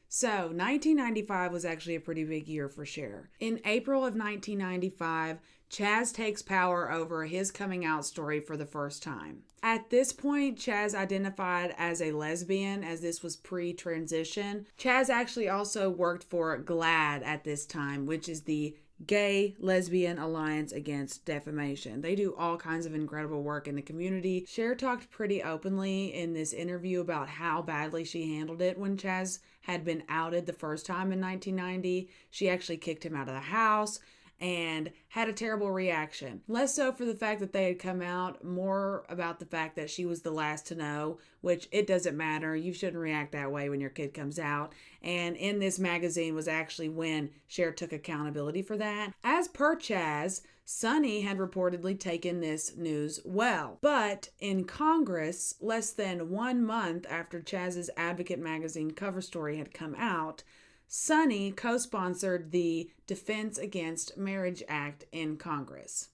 So, 1995 was actually a pretty big year for Cher. In April of 1995, Chaz takes power over his coming out story for the first time. At this point, Chaz identified as a lesbian, as this was pre-transition. Chaz actually also worked for GLAAD at this time, which is the Gay Lesbian Alliance Against Defamation. They do all kinds of incredible work in the community. Cher talked pretty openly in this interview about how badly she handled it when Chaz had been outed the first time in 1990. She actually kicked him out of the house and had a terrible reaction. Less so for the fact that they had come out, more about the fact that she was the last to know, which it doesn't matter. You shouldn't react that way when your kid comes out. And in this magazine was actually when Cher took accountability for that. As per Chaz, Sonny had reportedly taken this news well. But in Congress, less than 1 month after Chaz's Advocate magazine cover story had come out, Sonny co-sponsored the Defense Against Marriage Act in Congress.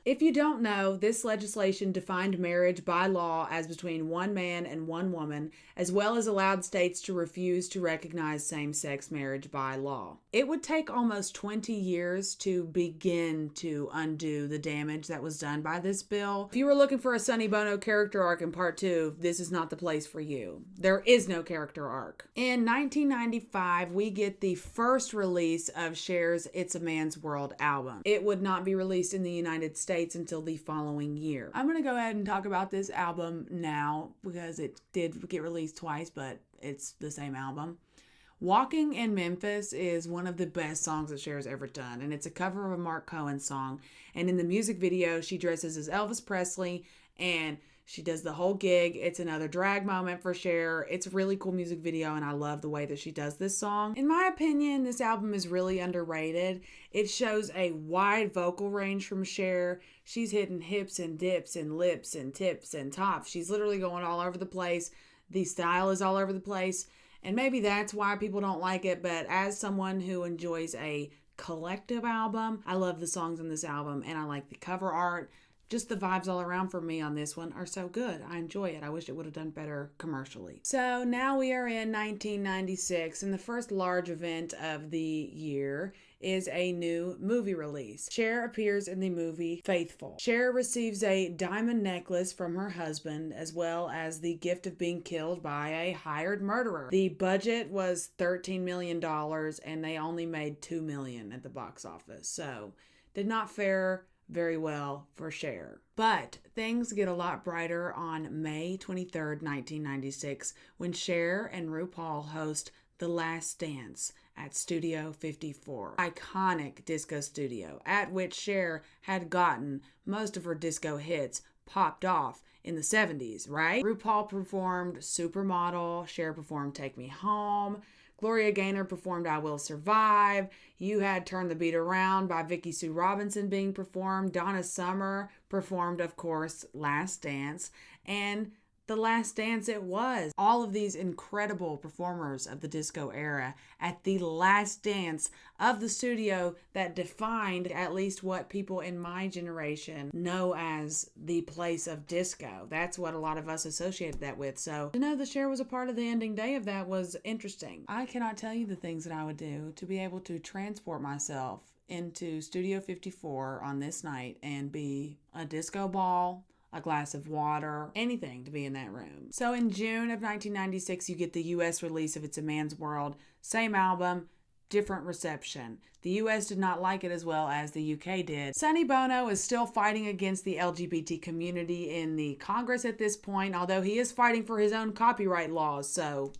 If you don't know, this legislation defined marriage by law as between one man and one woman, as well as allowed states to refuse to recognize same-sex marriage by law. It would take almost 20 years to begin to undo the damage that was done by this bill. If you were looking for a Sonny Bono character arc in part 2, this is not the place for you. There is no character arc. In 1995, we get the first release of Cher's It's a Man's World album. It would not be released in the United States until the following year. I'm going to go ahead and talk about this album now because it did get released twice, but it's the same album. Walking in Memphis is one of the best songs that Cher has ever done, and it's a cover of a Mark Cohen song. And in the music video, she dresses as Elvis Presley, and she does the whole gig. It's another drag moment for Cher. It's a really cool music video, and I love the way that she does this song. In my opinion, this album is really underrated. It shows a wide vocal range from Cher. She's hitting hips and dips and lips and tips and tops. She's literally going all over the place. The style is all over the place. And maybe that's why people don't like it, but as someone who enjoys a collective album, I love the songs on this album, and I like the cover art. Just the vibes all around for me on this one are so good. I enjoy it. I wish it would have done better commercially. So now we are in 1996, and the first large event of the year is a new movie release. Cher appears in the movie Faithful. Cher receives a diamond necklace from her husband, as well as the gift of being killed by a hired murderer. The budget was $13 million and they only made $2 million at the box office, so did not fare very well for Cher. But things get a lot brighter on May 23rd, 1996, when Cher and RuPaul host The Last Dance at Studio 54, iconic disco studio at which Cher had gotten most of her disco hits popped off in the 70s, right? RuPaul performed Supermodel, Cher performed Take Me Home, Gloria Gaynor performed I Will Survive. You had Turn the Beat Around by Vicki Sue Robinson being performed. Donna Summer performed, of course, Last Dance. And The Last Dance it was. All of these incredible performers of the disco era at the last dance of the studio that defined at least what people in my generation know as the place of disco. That's what a lot of us associated that with. So to know that Cher was a part of the ending day of that was interesting. I cannot tell you the things that I would do to be able to transport myself into Studio 54 on this night and be a disco ball, a glass of water, anything to be in that room. So in June of 1996, you get the US release of It's a Man's World. Same album, different reception. The US did not like it as well as the UK did. Sonny Bono is still fighting against the LGBT community in the Congress at this point, although he is fighting for his own copyright laws, so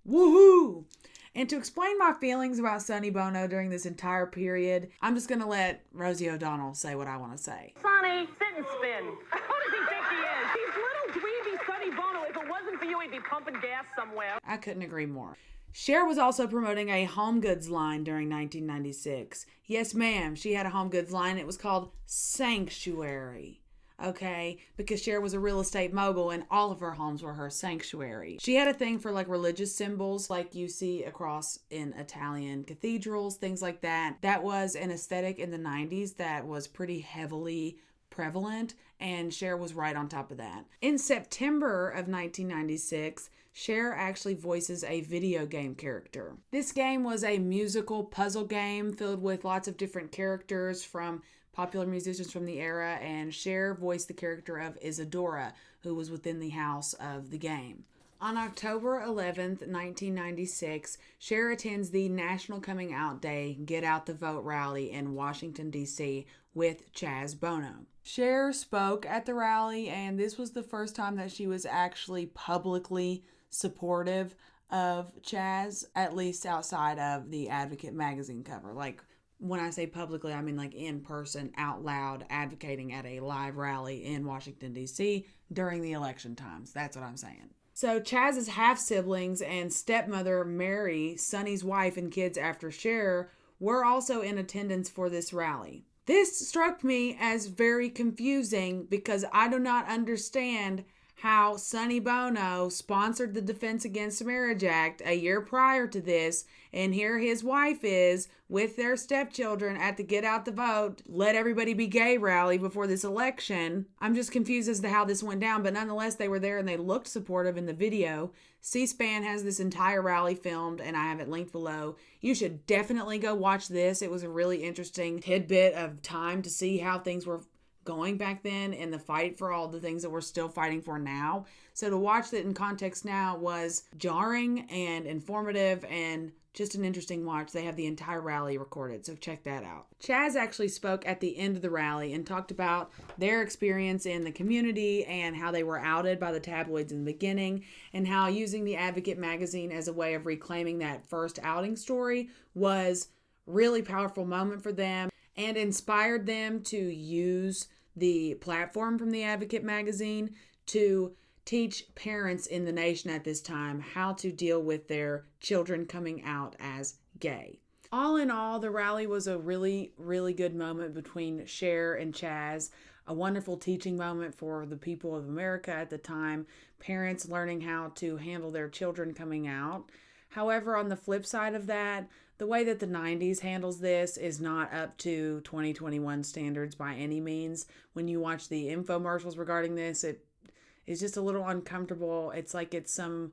woohoo! And to explain my feelings about Sonny Bono during this entire period, I'm just going to let Rosie O'Donnell say what I want to say. Sonny, sit and spin. Who does he think he is? He's little dweeby Sonny Bono. If it wasn't for you, he'd be pumping gas somewhere. I couldn't agree more. Cher was also promoting a home goods line during 1996. Yes, ma'am, she had a home goods line. It was called Sanctuary. Okay, because Cher was a real estate mogul and all of her homes were her sanctuary. She had a thing for like religious symbols like you see across in Italian cathedrals, things like that. That was an aesthetic in the 90s that was pretty heavily prevalent, and Cher was right on top of that. In September of 1996, Cher actually voices a video game character. This game was a musical puzzle game filled with lots of different characters from popular musicians from the era, and Cher voiced the character of Isadora, who was within the house of the game. On October 11th, 1996, Cher attends the National Coming Out Day Get Out the Vote rally in Washington, D.C. with Chaz Bono. Cher spoke at the rally, and this was the first time that she was actually publicly supportive of Chaz, at least outside of the Advocate magazine cover. Like, when I say publicly, I mean like in person, out loud, advocating at a live rally in Washington, D.C. during the election times. That's what I'm saying. So Chaz's half-siblings and stepmother Mary, Sonny's wife and kids after Cher, were also in attendance for this rally. This struck me as very confusing because I do not understand how Sonny Bono sponsored the Defense Against Marriage Act a year prior to this, and here his wife is with their stepchildren at the Get Out the Vote, Let Everybody Be Gay rally before this election. I'm just confused as to how this went down, but nonetheless, they were there and they looked supportive in the video. C-SPAN has this entire rally filmed, and I have it linked below. You should definitely go watch this. It was a really interesting tidbit of time to see how things were going back then in the fight for all the things that we're still fighting for now. So to watch it in context now was jarring and informative and just an interesting watch. They have the entire rally recorded, so check that out. Chaz actually spoke at the end of the rally and talked about their experience in the community and how they were outed by the tabloids in the beginning, and how using the Advocate magazine as a way of reclaiming that first outing story was a really powerful moment for them and inspired them to use the platform from the Advocate magazine to teach parents in the nation at this time how to deal with their children coming out as gay. All in all, the rally was a really, really good moment between Cher and Chaz, a wonderful teaching moment for the people of America at the time, parents learning how to handle their children coming out. However, on the flip side of that, the way that the 90s handles this is not up to 2021 standards by any means. When you watch the infomercials regarding this, it is just a little uncomfortable. It's like it's some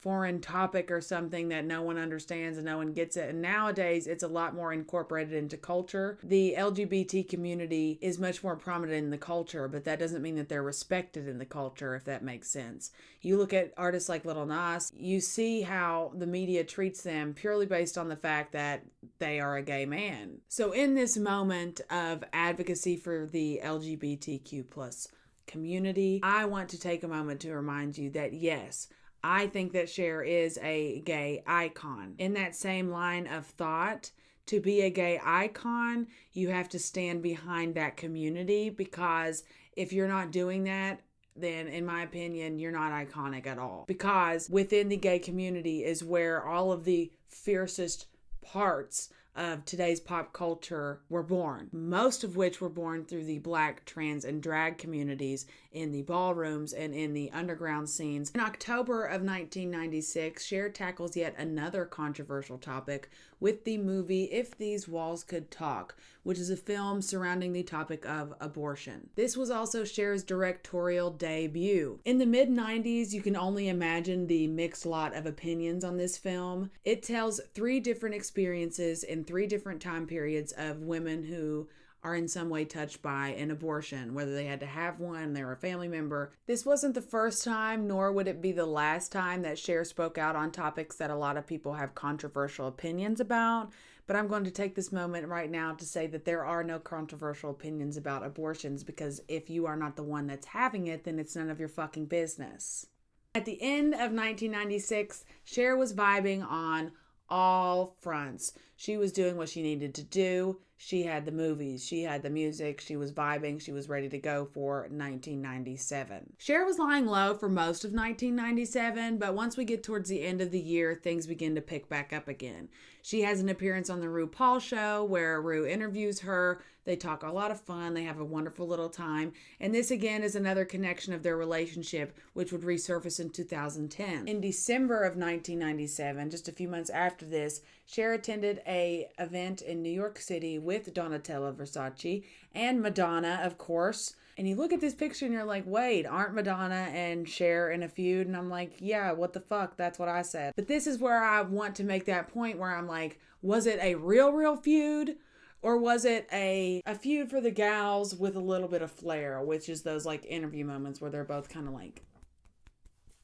foreign topic or something that no one understands and no one gets it. And nowadays, it's a lot more incorporated into culture. The LGBT community is much more prominent in the culture, but that doesn't mean that they're respected in the culture, if that makes sense. You look at artists like Lil Nas, you see how the media treats them purely based on the fact that they are a gay man. So in this moment of advocacy for the LGBTQ plus community, I want to take a moment to remind you that yes, I think that Cher is a gay icon. In that same line of thought, to be a gay icon, you have to stand behind that community, because if you're not doing that, then in my opinion, you're not iconic at all. Because within the gay community is where all of the fiercest parts of today's pop culture were born, most of which were born through the Black, trans, and drag communities in the ballrooms and in the underground scenes. In October of 1996, Cher tackles yet another controversial topic with the movie If These Walls Could Talk, which is a film surrounding the topic of abortion. This was also Cher's directorial debut. In the mid-90s, you can only imagine the mixed lot of opinions on this film. It tells 3 different experiences in 3 different time periods of women who are in some way touched by an abortion, whether they had to have one, they were a family member. This wasn't the first time, nor would it be the last time that Cher spoke out on topics that a lot of people have controversial opinions about. But I'm going to take this moment right now to say that there are no controversial opinions about abortions, because if you are not the one that's having it, then it's none of your fucking business. At the end of 1996, Cher was vibing on all fronts. She was doing what she needed to do. She had the movies, she had the music, she was vibing, she was ready to go for 1997. Cher was lying low for most of 1997, but once we get towards the end of the year, things begin to pick back up again. She has an appearance on the RuPaul show where Ru interviews her. They talk a lot of fun. They have a wonderful little time. And this again is another connection of their relationship, which would resurface in 2010. In December of 1997, just a few months after this, Cher attended an event in New York City with Donatella Versace and Madonna, of course. And you look at this picture and you're like, wait, aren't Madonna and Cher in a feud? And I'm like, yeah, what the fuck? That's what I said. But this is where I want to make that point where I'm like, was it a real feud? Or was it a feud for the gals with a little bit of flair, which is those like interview moments where they're both kind of like,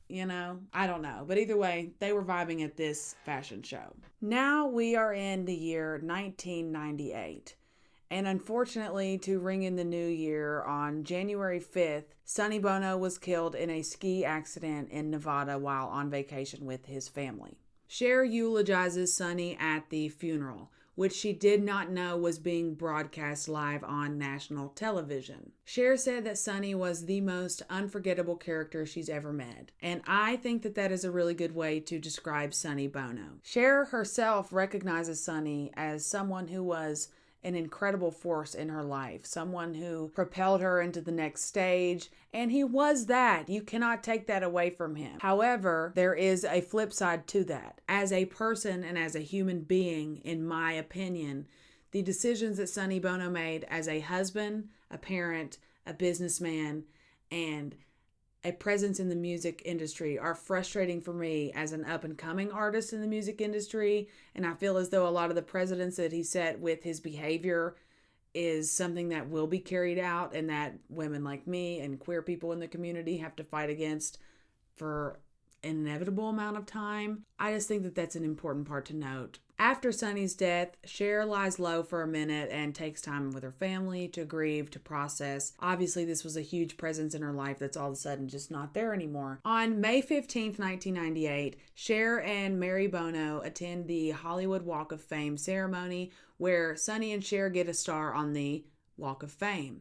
you know, I don't know. But either way, they were vibing at this fashion show. Now we are in the year 1998. And unfortunately, to ring in the new year, on January 5th, Sonny Bono was killed in a ski accident in Nevada while on vacation with his family. Cher eulogizes Sonny at the funeral, which she did not know was being broadcast live on national television. Cher said that Sonny was the most unforgettable character she's ever met. And I think that that is a really good way to describe Sonny Bono. Cher herself recognizes Sonny as someone who was an incredible force in her life, someone who propelled her into the next stage, and he was that. You cannot take that away from him. However, there is a flip side to that. As a person and as a human being, in my opinion, the decisions that Sonny Bono made as a husband, a parent, a businessman, and a presence in the music industry are frustrating for me as an up-and-coming artist in the music industry, and I feel as though a lot of the precedents that he set with his behavior is something that will be carried out and that women like me and queer people in the community have to fight against for an inevitable amount of time. I just think that that's an important part to note. After Sonny's death, Cher lies low for a minute and takes time with her family to grieve, to process. Obviously, this was a huge presence in her life that's all of a sudden just not there anymore. On May 15th, 1998, Cher and Mary Bono attend the Hollywood Walk of Fame ceremony where Sonny and Cher get a star on the Walk of Fame.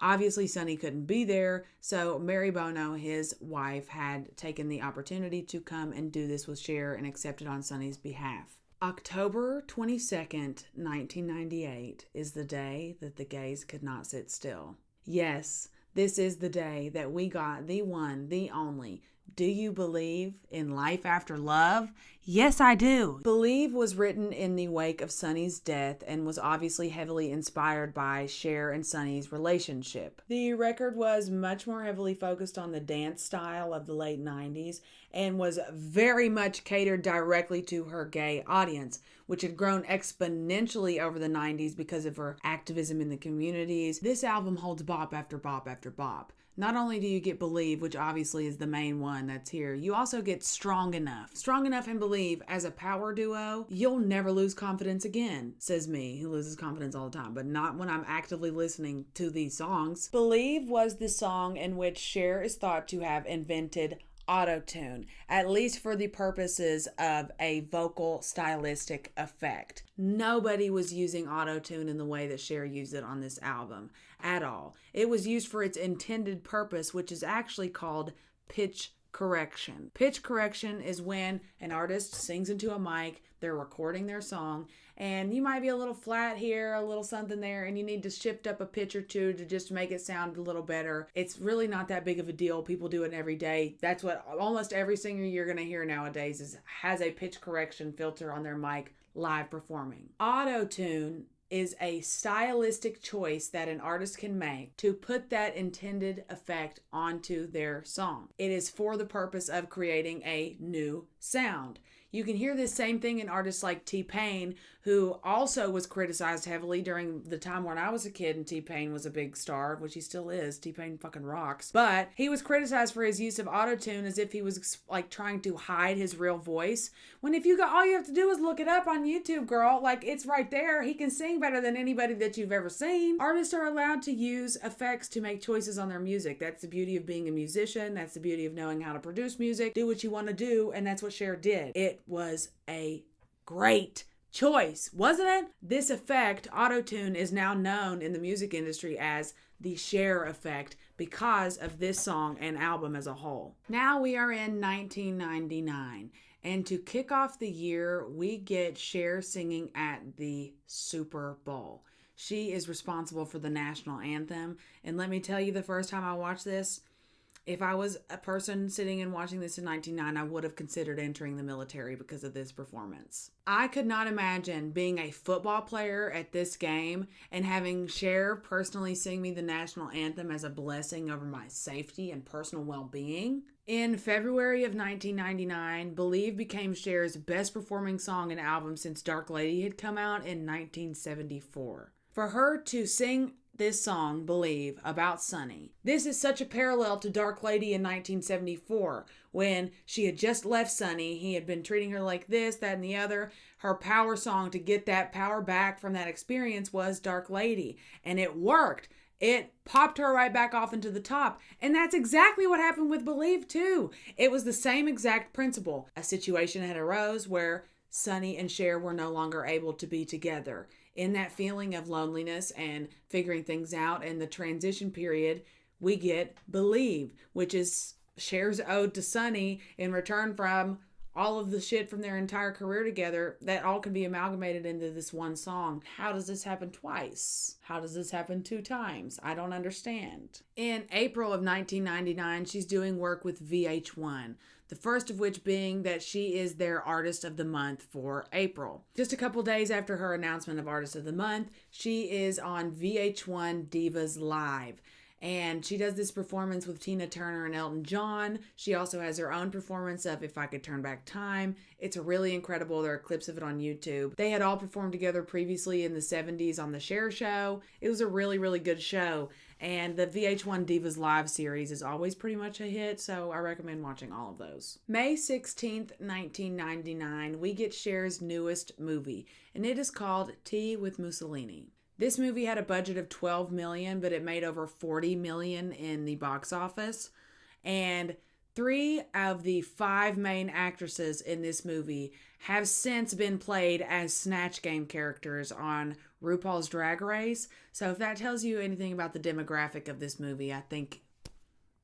Obviously, Sonny couldn't be there, so Mary Bono, his wife, had taken the opportunity to come and do this with Cher and accept it on Sonny's behalf. October 22nd, 1998 is the day that the gays could not sit still. Yes, this is the day that we got the one, the only, Do you believe in life after love? Yes, I do. Believe was written in the wake of Sonny's death and was obviously heavily inspired by Cher and Sonny's relationship. The record was much more heavily focused on the dance style of the late 90s and was very much catered directly to her gay audience, which had grown exponentially over the 90s because of her activism in the communities. This album holds bop after bop after bop. Not only do you get Believe, which obviously is the main one that's here, you also get Strong Enough. Strong Enough and Believe as a power duo, you'll never lose confidence again, says me, who loses confidence all the time, but not when I'm actively listening to these songs. Believe was the song in which Cher is thought to have invented auto-tune, at least for the purposes of a vocal stylistic effect. Nobody was using auto-tune in the way that Cher used it on this album at all. It was used for its intended purpose, which is actually called pitch correction. Pitch correction is when an artist sings into a mic, they're recording their song, and you might be a little flat here, a little something there, and you need to shift up a pitch or two to just make it sound a little better. It's really not that big of a deal. People do it every day. That's what almost every singer you're going to hear nowadays has a pitch correction filter on their mic live performing. Auto-tune is a stylistic choice that an artist can make to put that intended effect onto their song. It is for the purpose of creating a new sound. You can hear this same thing in artists like T-Pain, who also was criticized heavily during the time when I was a kid and T-Pain was a big star, which he still is. T-Pain fucking rocks. But he was criticized for his use of autotune as if he was like trying to hide his real voice. When if you got, all you have to do is look it up on YouTube, girl. Like, it's right there. He can sing better than anybody that you've ever seen. Artists are allowed to use effects to make choices on their music. That's the beauty of being a musician. That's the beauty of knowing how to produce music. Do what you want to do, and that's what Cher did. It was a great choice, wasn't it? This effect, autotune, is now known in the music industry as the Cher effect because of this song and album as a whole. Now we are in 1999, and to kick off the year, we get Cher singing at the Super Bowl. She is responsible for the national anthem, and let me tell you, the first time I watched this, if I was a person sitting and watching this in 1999, I would have considered entering the military because of this performance. I could not imagine being a football player at this game and having Cher personally sing me the national anthem as a blessing over my safety and personal well-being. In February of 1999, Believe became Cher's best performing song and album since Dark Lady had come out in 1974. For her to sing this song, Believe, about Sonny. This is such a parallel to Dark Lady in 1974, when she had just left Sonny. He had been treating her like this, that, and the other. Her power song to get that power back from that experience was Dark Lady, and it worked. It popped her right back off into the top. And that's exactly what happened with Believe, too. It was the same exact principle. A situation had arose where Sonny and Cher were no longer able to be together. In that feeling of loneliness and figuring things out and the transition period, we get Believe, which is Cher's ode to Sonny in return from all of the shit from their entire career together that all can be amalgamated into this one song. How does this happen twice? How does this happen 2 times? I don't understand. In April of 1999, she's doing work with VH1. The first of which being that she is their Artist of the Month for April. Just a couple days after her announcement of Artist of the Month, she is on VH1 Divas Live. And she does this performance with Tina Turner and Elton John. She also has her own performance of If I Could Turn Back Time. It's really incredible. There are clips of it on YouTube. They had all performed together previously in the 70s on the Cher Show. It was a really, really good show. And the VH1 Divas Live series is always pretty much a hit, so I recommend watching all of those. May 16th, 1999, we get Cher's newest movie, and it is called Tea with Mussolini. This movie had a budget of $12 million, but it made over $40 million in the box office. And 3 of the 5 main actresses in this movie have since been played as Snatch Game characters on RuPaul's Drag Race. So if that tells you anything about the demographic of this movie, I think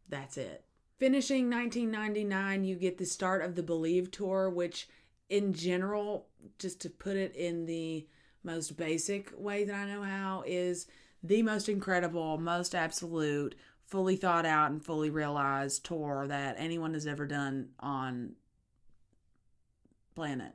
that's it. Finishing 1999, you get the start of the Believe tour, which in general, just to put it in the most basic way that I know how, is the most incredible, most absolute fully thought out and fully realized tour that anyone has ever done on planet.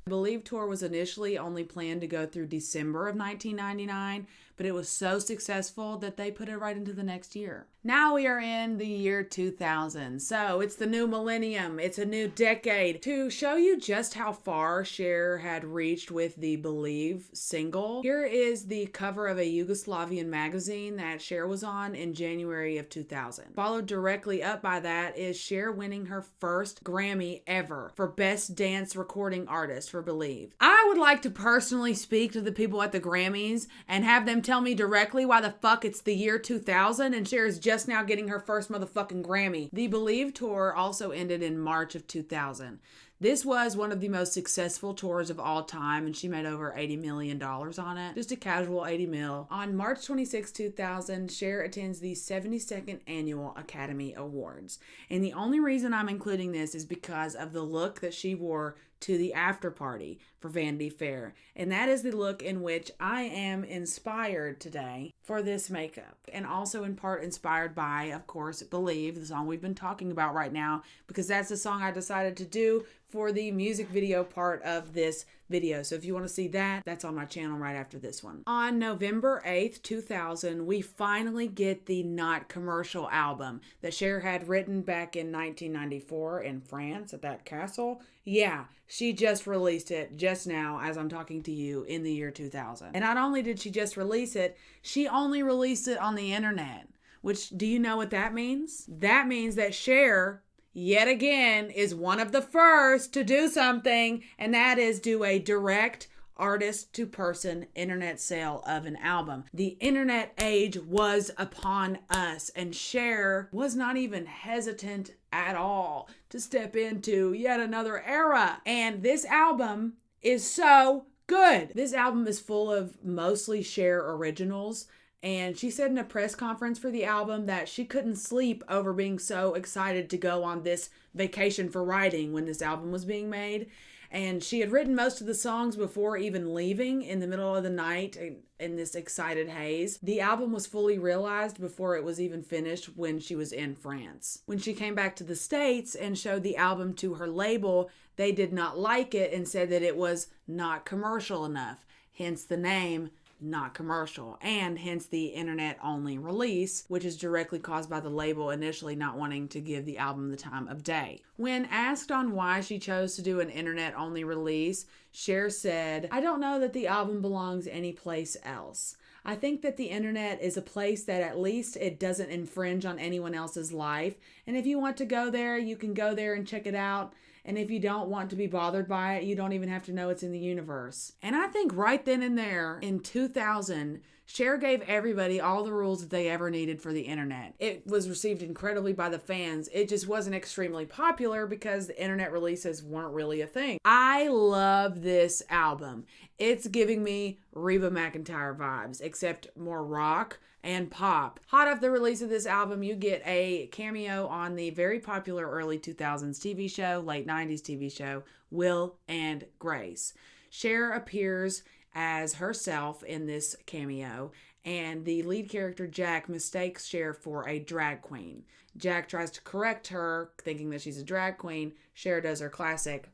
The Believe tour was initially only planned to go through December of 1999, but it was so successful that they put it right into the next year. Now we are in the year 2000, so it's the new millennium, it's a new decade. To show you just how far Cher had reached with the Believe single, here is the cover of a Yugoslavian magazine that Cher was on in January of 2000. Followed directly up by that is Cher winning her first Grammy ever for Best Dance Recording Artist for Believe. I would like to personally speak to the people at the Grammys and have them tell me directly why the fuck it's the year 2000 and Cher is just now getting her first motherfucking Grammy. The Believe tour also ended in March of 2000. This was one of the most successful tours of all time, and she made over $80 million on it. Just a casual 80 mil. On March 26, 2000, Cher attends the 72nd Annual Academy Awards. And the only reason I'm including this is because of the look that she wore to the after party for Vanity Fair. And that is the look in which I am inspired today for this makeup. And also in part inspired by, of course, Believe, the song we've been talking about right now, because that's the song I decided to do for the music video part of this video. So if you want to see that, that's on my channel right after this one. On November 8th, 2000, we finally get the Not Commercial album that Cher had written back in 1994 in France at that castle. Yeah, she just released it just now as I'm talking to you in the year 2000. And not only did she just release it, she only released it on the internet. Which, do you know what that means? That means that Cher, yet again, is one of the first to do something, and that is do a direct artist-to-person internet sale of an album. The internet age was upon us, and Cher was not even hesitant at all to step into yet another era. And this album is so good. This album is full of mostly Cher originals. And she said in a press conference for the album that she couldn't sleep over being so excited to go on this vacation for writing when this album was being made. And she had written most of the songs before even leaving in the middle of the night in this excited haze. The album was fully realized before it was even finished when she was in France. When she came back to the States and showed the album to her label, they did not like it and said that it was not commercial enough. Hence the name Not Commercial, and hence the internet only release, which is directly caused by the label initially not wanting to give the album the time of day. When asked on why she chose to do an internet only release, Cher said, "I don't know that the album belongs anyplace else. I think that the internet is a place that at least it doesn't infringe on anyone else's life, and if you want to go there, you can go there and check it out. And if you don't want to be bothered by it, you don't even have to know it's in the universe." And I think right then and there, in 2000, Cher gave everybody all the rules that they ever needed for the internet. It was received incredibly by the fans. It just wasn't extremely popular because the internet releases weren't really a thing. I love this album. It's giving me Reba McEntire vibes, except more rock and pop. Hot off the release of this album, you get a cameo on the very popular early 2000s TV show, late 90s TV show, Will and Grace. Cher appears as herself in this cameo, and the lead character Jack mistakes Cher for a drag queen. Jack tries to correct her, thinking that she's a drag queen. Cher does her classic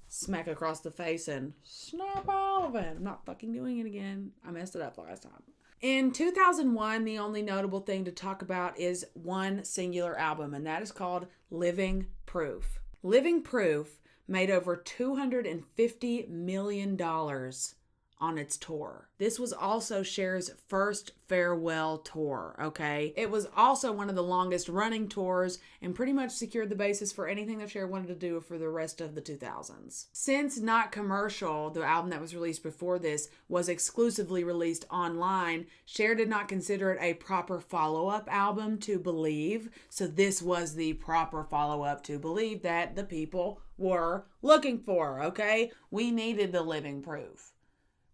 smack across the face and snap all of it. I'm not fucking doing it again. I messed it up last time. In 2001, the only notable thing to talk about is one singular album, and that is called Living Proof. Living Proof made over $250 million on its tour. This was also Cher's first farewell tour, okay? It was also one of the longest running tours and pretty much secured the basis for anything that Cher wanted to do for the rest of the 2000s. Since Not Commercial, the album that was released before this, was exclusively released online, Cher did not consider it a proper follow-up album to Believe, so this was the proper follow-up to Believe that the people were looking for, okay? We needed the living proof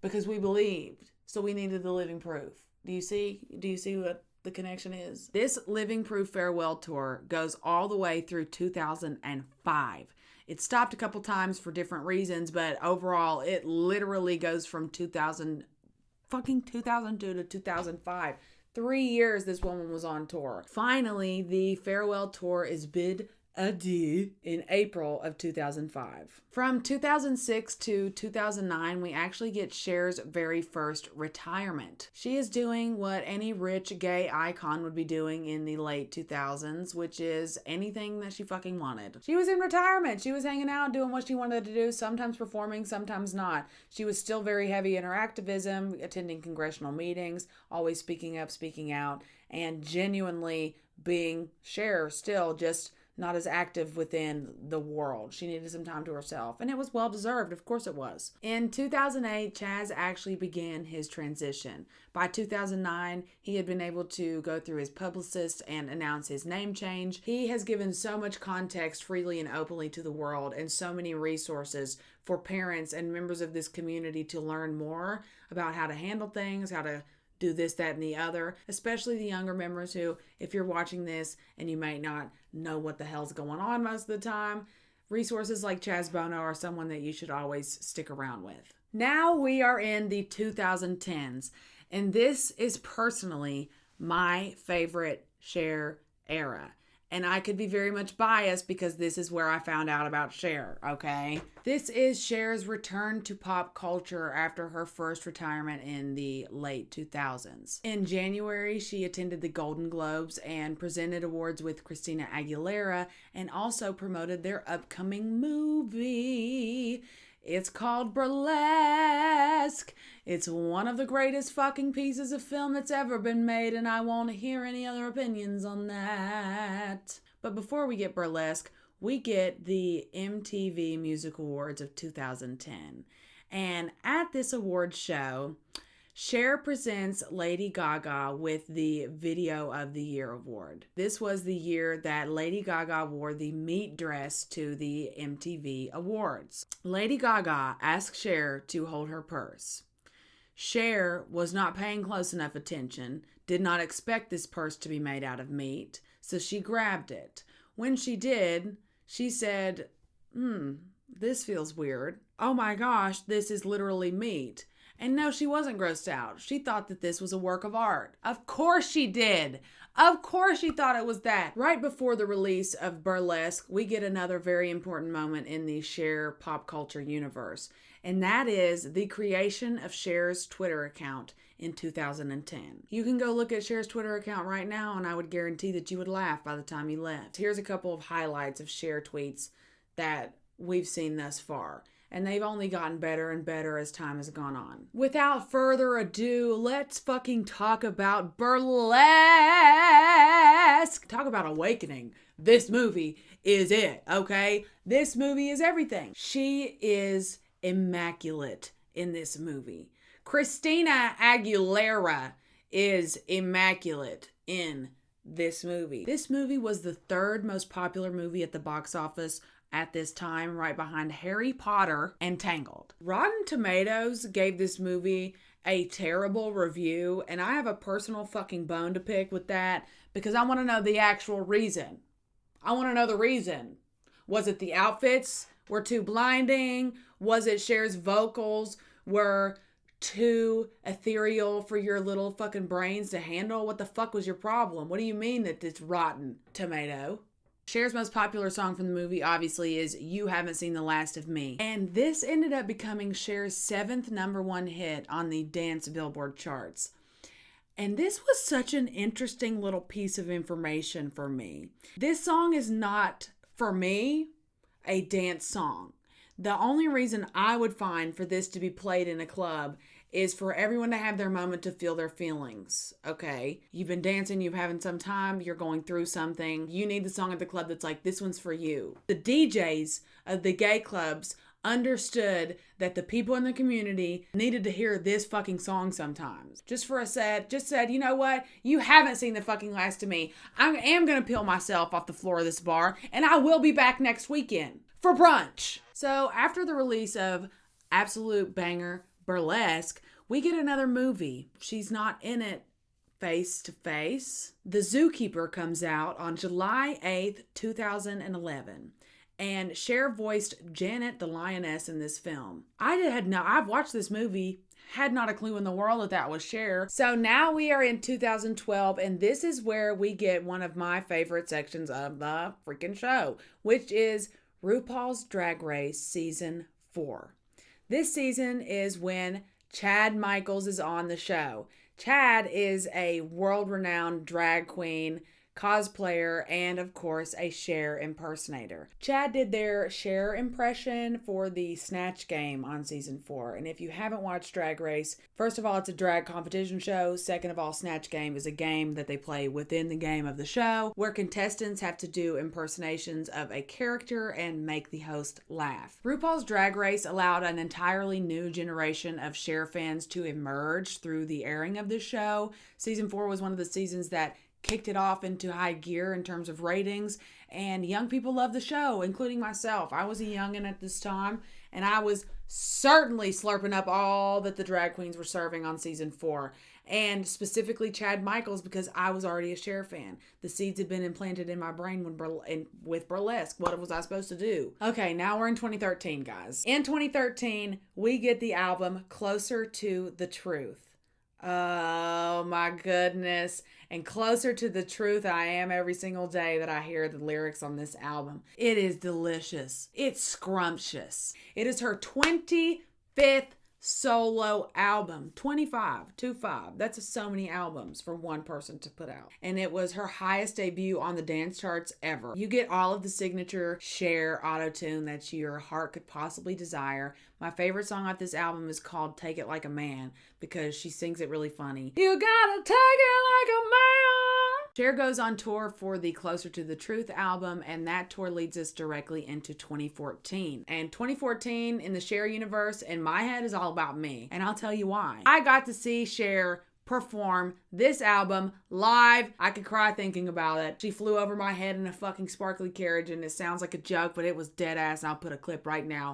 because we believed, so we needed the living proof. Do you see what the connection is? This Living Proof farewell tour goes all the way through 2005. It stopped a couple times for different reasons, but overall it literally goes from 2002 to 2005. 3 years this woman was on tour. Finally, the farewell tour is bid adieu in April of 2005. From 2006 to 2009, we actually get Cher's very first retirement. She is doing what any rich gay icon would be doing in the late 2000s, which is anything that she fucking wanted. She was in retirement. She was hanging out, doing what she wanted to do, sometimes performing, sometimes not. She was still very heavy in her activism, attending congressional meetings, always speaking up, speaking out, and genuinely being Cher still, just not as active within the world. She needed some time to herself, and it was well deserved. Of course it was. In 2008, Chaz actually began his transition. By 2009, he had been able to go through his publicist and announce his name change. He has given so much context freely and openly to the world, and so many resources for parents and members of this community to learn more about how to handle things, how to do this, that, and the other, especially the younger members who, if you're watching this and you might not know what the hell's going on most of the time, resources like Chaz Bono are someone that you should always stick around with. Now we are in the 2010s, and this is personally my favorite Cher era. And I could be very much biased because this is where I found out about Cher, okay? This is Cher's return to pop culture after her first retirement in the late 2000s. In January, she attended the Golden Globes and presented awards with Christina Aguilera and also promoted their upcoming movie. It's called Burlesque. It's one of the greatest fucking pieces of film that's ever been made, and I won't hear any other opinions on that. But before we get Burlesque, we get the MTV Music Awards of 2010. And at this award show, Cher presents Lady Gaga with the Video of the Year award. This was the year that Lady Gaga wore the meat dress to the MTV Awards. Lady Gaga asked Cher to hold her purse. Cher was not paying close enough attention, did not expect this purse to be made out of meat, so she grabbed it. When she did, she said, this feels weird. Oh my gosh, this is literally meat. And no, she wasn't grossed out. She thought that this was a work of art. Of course she did. Of course she thought it was that. Right before the release of Burlesque, we get another very important moment in the Cher pop culture universe. And that is the creation of Cher's Twitter account in 2010. You can go look at Cher's Twitter account right now, and I would guarantee that you would laugh by the time you left. Here's a couple of highlights of Cher tweets that we've seen thus far. And they've only gotten better and better as time has gone on. Without further ado, let's fucking talk about Burlesque. Talk about awakening. This movie is it, okay? This movie is everything. She is immaculate in this movie. Christina Aguilera is immaculate in this movie. This movie was the third most popular movie at the box office at this time, right behind Harry Potter and Tangled. Rotten Tomatoes gave this movie a terrible review, and I have a personal fucking bone to pick with that because I want to know the actual reason. I want to know the reason. Was it the outfits were too blinding? Was it Cher's vocals were too ethereal for your little fucking brains to handle? What the fuck was your problem? What do you mean that it's Rotten Tomato? Cher's most popular song from the movie, obviously, is You Haven't Seen the Last of Me. And this ended up becoming Cher's 7th #1 hit on the dance Billboard charts. And this was such an interesting little piece of information for me. This song is not, for me, a dance song. The only reason I would find for this to be played in a club is for everyone to have their moment to feel their feelings, okay? You've been dancing, you've having some time, you're going through something. You need the song at the club that's like, this one's for you. The DJs of the gay clubs understood that the people in the community needed to hear this fucking song sometimes. Just said, you know what? You haven't seen the fucking last of me. I am going to peel myself off the floor of this bar, and I will be back next weekend for brunch. So after the release of absolute banger Burlesque, we get another movie. She's not in it face to face. The Zookeeper comes out on July 8th, 2011. And Cher voiced Janet the Lioness in this film. I've watched this movie had not a clue in the world that was Cher. So now we are in 2012, and this is where we get one of my favorite sections of the freaking show, which is RuPaul's Drag Race Season 4. This season is when Chad Michaels is on the show. Chad is a world-renowned drag queen, cosplayer, and of course a Cher impersonator. Chad did their Cher impression for the Snatch Game on season 4. And if you haven't watched Drag Race, first of all, it's a drag competition show. Second of all, Snatch Game is a game that they play within the game of the show where contestants have to do impersonations of a character and make the host laugh. RuPaul's Drag Race allowed an entirely new generation of Cher fans to emerge through the airing of the show. Season 4 was one of the seasons that kicked it off into high gear in terms of ratings, and young people love the show, including myself. I was a youngin' at this time, and I was certainly slurping up all that the drag queens were serving on season 4, and specifically Chad Michaels, because I was already a Cher fan. The seeds had been implanted in my brain with Burlesque. What was I supposed to do? Okay, now we're in 2013, guys. In 2013, we get the album Closer to the Truth. Oh my goodness. And closer to the truth I am every single day that I hear the lyrics on this album. It is delicious. It's scrumptious. It is her 25th solo album. 25. That's so many albums for one person to put out. And it was her highest debut on the dance charts ever. You get all of the signature Cher auto-tune that your heart could possibly desire. My favorite song off this album is called Take It Like a Man because she sings it really funny. You gotta take it like a man. Cher goes on tour for the Closer to the Truth album, and that tour leads us directly into 2014. And 2014 in the Cher universe, in my head, is all about me. And I'll tell you why. I got to see Cher perform this album live. I could cry thinking about it. She flew over my head in a fucking sparkly carriage, and it sounds like a joke, but it was dead ass, and I'll put a clip right now.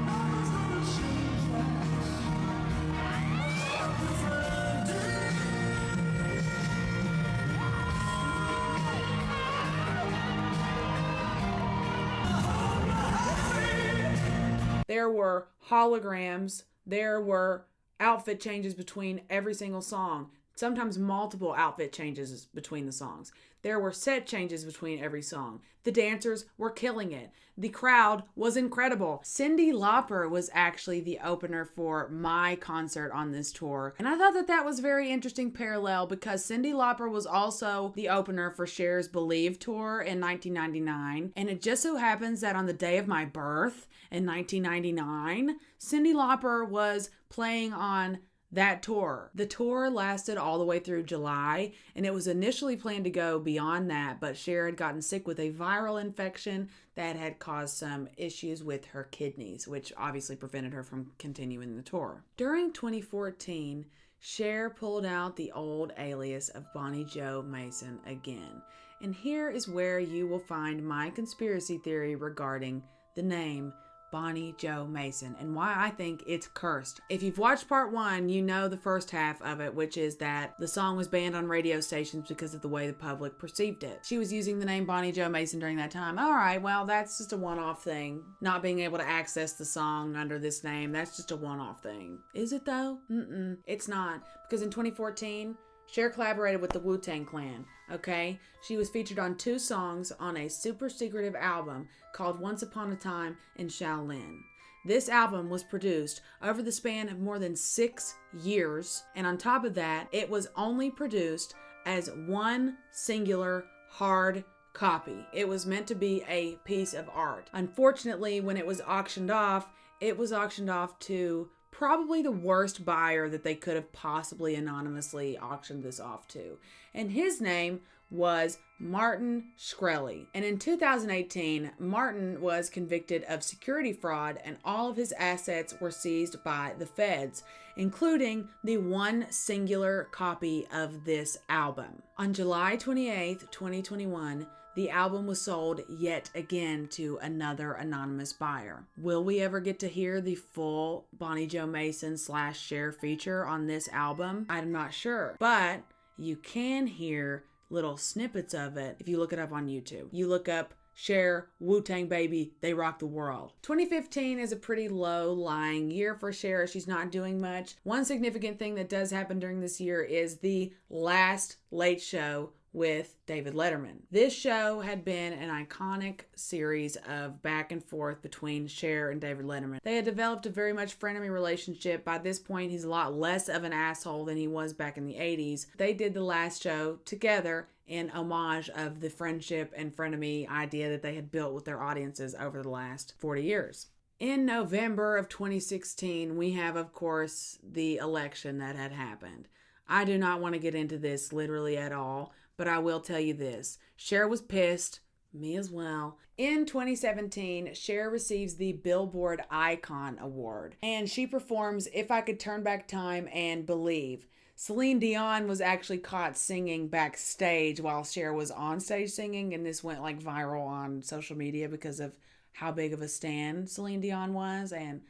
There were holograms. There were outfit changes between every single song. Sometimes multiple outfit changes between the songs. There were set changes between every song. The dancers were killing it. The crowd was incredible. Cyndi Lauper was actually the opener for my concert on this tour. And I thought that that was a very interesting parallel because Cyndi Lauper was also the opener for Cher's Believe tour in 1999. And it just so happens that on the day of my birth in 1999, Cyndi Lauper was playing on that tour. The tour lasted all the way through July, and it was initially planned to go beyond that, but Cher had gotten sick with a viral infection that had caused some issues with her kidneys, which obviously prevented her from continuing the tour. During 2014, Cher pulled out the old alias of Bonnie Jo Mason again. And here is where you will find my conspiracy theory regarding the name Bonnie Jo Mason and why I think it's cursed. If you've watched part 1, you know the first half of it, which is that the song was banned on radio stations because of the way the public perceived it. She was using the name Bonnie Jo Mason during that time. All right, well, that's just a one-off thing. Not being able to access the song under this name, that's just a one-off thing. Is it though? It's not. Because in 2014, Cher collaborated with the Wu-Tang Clan, okay? She was featured on 2 songs on a super secretive album called Once Upon a Time in Shaolin. This album was produced over the span of more than 6 years, and on top of that, it was only produced as one singular hard copy. It was meant to be a piece of art. Unfortunately, when it was auctioned off to probably the worst buyer that they could have possibly anonymously auctioned this off to. And his name was Martin Shkreli. And in 2018, Martin was convicted of security fraud and all of his assets were seized by the feds, including the one singular copy of this album. On July 28th, 2021, the album was sold yet again to another anonymous buyer. Will we ever get to hear the full Bonnie Jo Mason / Cher feature on this album? I'm not sure, but you can hear little snippets of it if you look it up on YouTube. You look up Cher, Wu-Tang Baby, they rock the world. 2015 is a pretty low-lying year for Cher. She's not doing much. One significant thing that does happen during this year is the last Late Show with David Letterman. This show had been an iconic series of back and forth between Cher and David Letterman. They had developed a very much frenemy relationship. By this point, he's a lot less of an asshole than he was back in the 80s. They did the last show together in homage of the friendship and frenemy idea that they had built with their audiences over the last 40 years. In November of 2016, we have, of course, the election that had happened. I do not want to get into this literally at all, but I will tell you this. Cher was pissed. Me as well. In 2017, Cher receives the Billboard Icon Award, and she performs If I Could Turn Back Time and Believe. Celine Dion was actually caught singing backstage while Cher was on stage singing, and this went like viral on social media because of how big of a stan Celine Dion was, and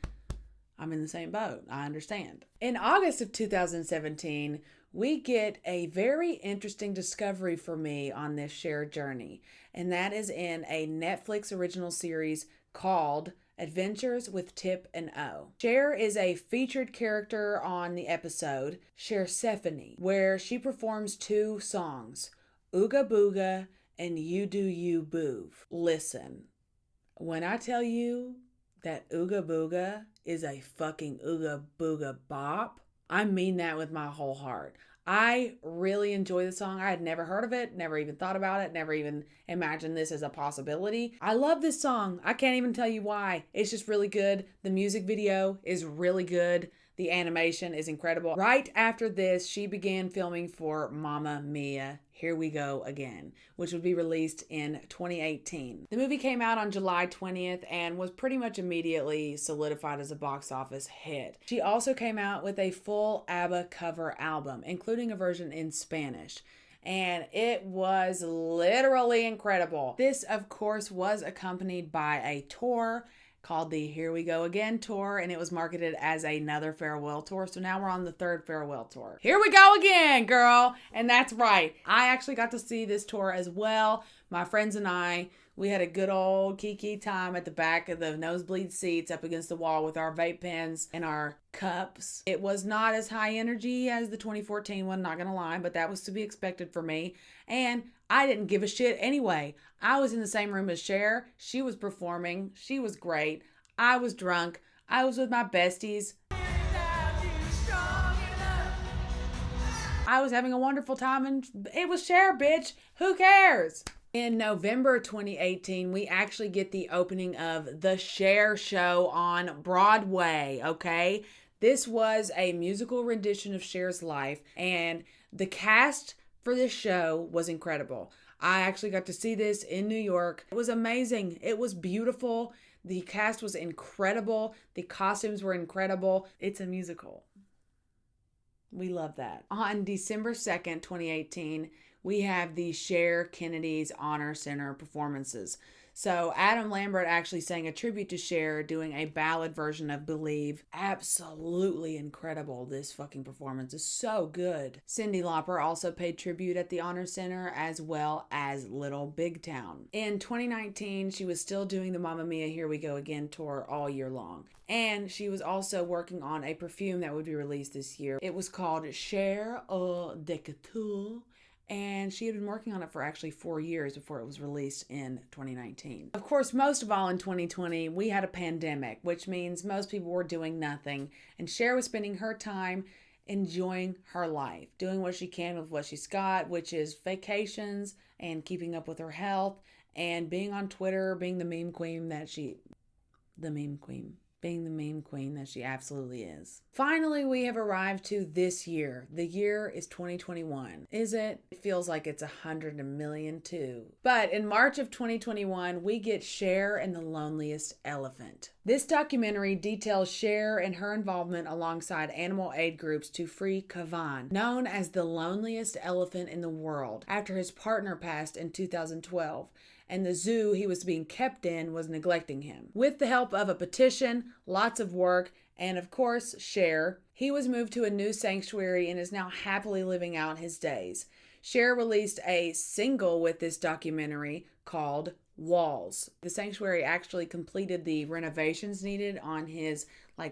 I'm in the same boat. I understand. In August of 2017, we get a very interesting discovery for me on this Cher journey, and that is in a Netflix original series called Adventures with Tip and O. Cher is a featured character on the episode Chersephone, where she performs 2 songs, Ooga Booga and You Do You Boov. Listen, when I tell you that Ooga Booga is a fucking Ooga Booga bop, I mean that with my whole heart. I really enjoy the song. I had never heard of it, never even thought about it, never even imagined this as a possibility. I love this song. I can't even tell you why. It's just really good. The music video is really good. The animation is incredible. Right after this, she began filming for Mamma Mia, Here We Go Again, which would be released in 2018. The movie came out on July 20th and was pretty much immediately solidified as a box office hit. She also came out with a full ABBA cover album, including a version in Spanish. And it was literally incredible. This, of course, was accompanied by a tour called the Here We Go Again tour, and it was marketed as another farewell tour. So now we're on the 3rd farewell tour. Here we go again, girl. And that's right. I actually got to see this tour as well. My friends and I, we had a good old kiki time at the back of the nosebleed seats up against the wall with our vape pens and our cups. It was not as high energy as the 2014 one, not gonna lie, but that was to be expected for me. And I didn't give a shit anyway. I was in the same room as Cher. She was performing. She was great. I was drunk. I was with my besties. I was having a wonderful time, and it was Cher, bitch. Who cares? In November 2018, we actually get the opening of The Cher Show on Broadway, okay? This was a musical rendition of Cher's life, and the cast for this show was incredible. I actually got to see this in New York. It was amazing. It was beautiful. The cast was incredible. The costumes were incredible. It's a musical. We love that. On December 2nd, 2018, we have the Cher Kennedy's Honor Center performances. So Adam Lambert actually sang a tribute to Cher, doing a ballad version of Believe. Absolutely incredible. This fucking performance is so good. Cyndi Lauper also paid tribute at the Honor Center, as well as Little Big Town. In 2019, she was still doing the Mamma Mia Here We Go Again tour all year long. And she was also working on a perfume that would be released this year. It was called Cher Eau de Couture, and she had been working on it for actually 4 years before it was released in 2019. Of course, most of all in 2020, we had a pandemic, which means most people were doing nothing, and Cher was spending her time enjoying her life, doing what she can with what she's got, which is vacations and keeping up with her health and being on Twitter, being the meme queen that she absolutely is. Finally, we have arrived to this year. The year is 2021. Is it? It feels like it's 100 million too. But in March of 2021, we get Cher and the Loneliest Elephant. This documentary details Cher and her involvement alongside animal aid groups to free Kavan, known as the loneliest elephant in the world, after his partner passed in 2012. And the zoo he was being kept in was neglecting him. With the help of a petition, lots of work, and of course, Cher, he was moved to a new sanctuary and is now happily living out his days. Cher released a single with this documentary called Walls. The sanctuary actually completed the renovations needed on his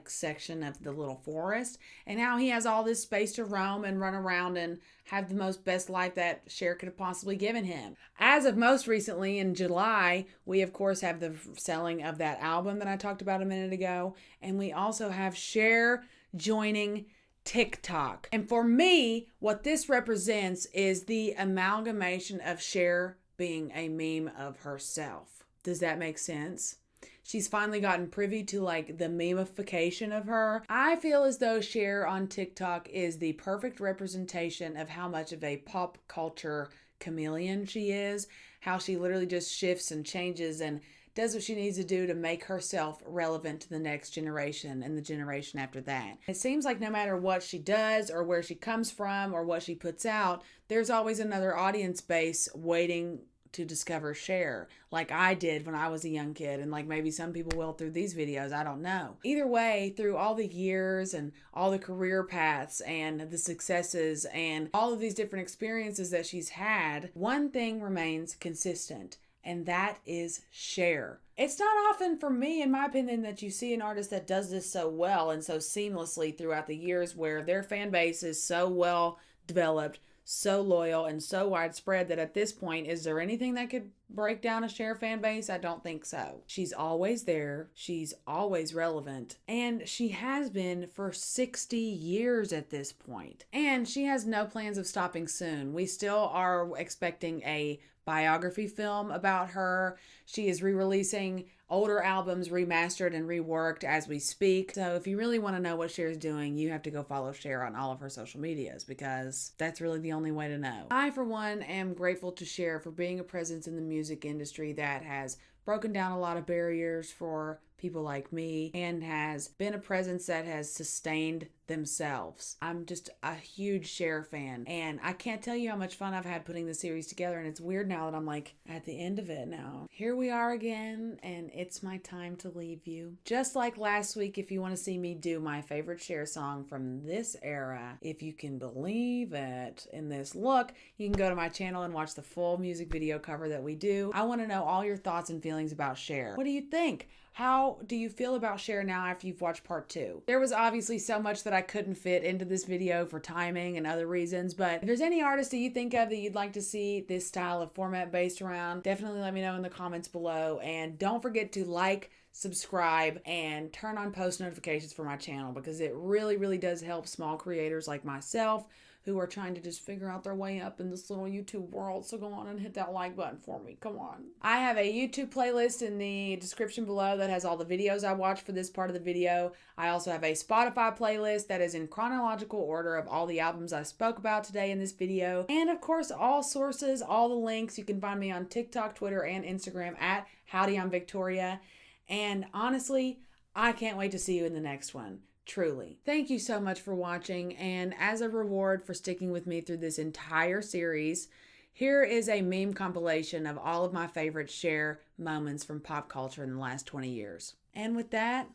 section of the little forest, and now he has all this space to roam and run around and have the most best life that Cher could have possibly given him. As of most recently in July, we of course have the selling of that album that I talked about a minute ago, and we also have Cher joining TikTok. And for me, what this represents is the amalgamation of Cher being a meme of herself. Does that make sense? She's finally gotten privy to the memification of her. I feel as though Cher on TikTok is the perfect representation of how much of a pop culture chameleon she is. How she literally just shifts and changes and does what she needs to do to make herself relevant to the next generation and the generation after that. It seems like no matter what she does or where she comes from or what she puts out, there's always another audience base waiting to discover Cher, like I did when I was a young kid, and maybe some people will through these videos, I don't know. Either way, through all the years and all the career paths and the successes and all of these different experiences that she's had, one thing remains consistent, and that is Cher. It's not often, for me, in my opinion, that you see an artist that does this so well and so seamlessly throughout the years, where their fan base is so well developed, so loyal, and so widespread that at this point, is there anything that could break down a Cher fan base? I don't think so. She's always there. She's always relevant. And she has been for 60 years at this point. And she has no plans of stopping soon. We still are expecting a biography film about her. She is re-releasing older albums remastered and reworked as we speak. So if you really want to know what Cher's doing, you have to go follow Cher on all of her social medias, because that's really the only way to know. I, for one, am grateful to Cher for being a presence in the music industry that has broken down a lot of barriers for people like me and has been a presence that has sustained themselves. I'm just a huge Cher fan, and I can't tell you how much fun I've had putting the series together, and it's weird now that I'm at the end of it now. Here we are again, and it's my time to leave you. Just like last week, if you want to see me do my favorite Cher song from this era, if you can believe it, in this look, you can go to my channel and watch the full music video cover that we do. I want to know all your thoughts and feelings about Cher. What do you think? How do you feel about Cher now after you've watched part 2? There was obviously so much that I couldn't fit into this video for timing and other reasons, but if there's any artist that you think of that you'd like to see this style of format based around, definitely let me know in the comments below. And don't forget to like, subscribe, and turn on post notifications for my channel, because it really, really does help small creators like myself who are trying to just figure out their way up in this little YouTube world. So go on and hit that like button for me. Come on. I have a YouTube playlist in the description below that has all the videos I watched for this part of the video. I also have a Spotify playlist that is in chronological order of all the albums I spoke about today in this video. And of course, all sources, all the links. You can find me on TikTok, Twitter, and Instagram at Howdy I'm Victoria. And honestly, I can't wait to see you in the next one. Truly. Thank you so much for watching, and as a reward for sticking with me through this entire series, here is a meme compilation of all of my favorite Cher moments from pop culture in the last 20 years. And with that,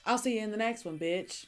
I'll see you in the next one, bitch.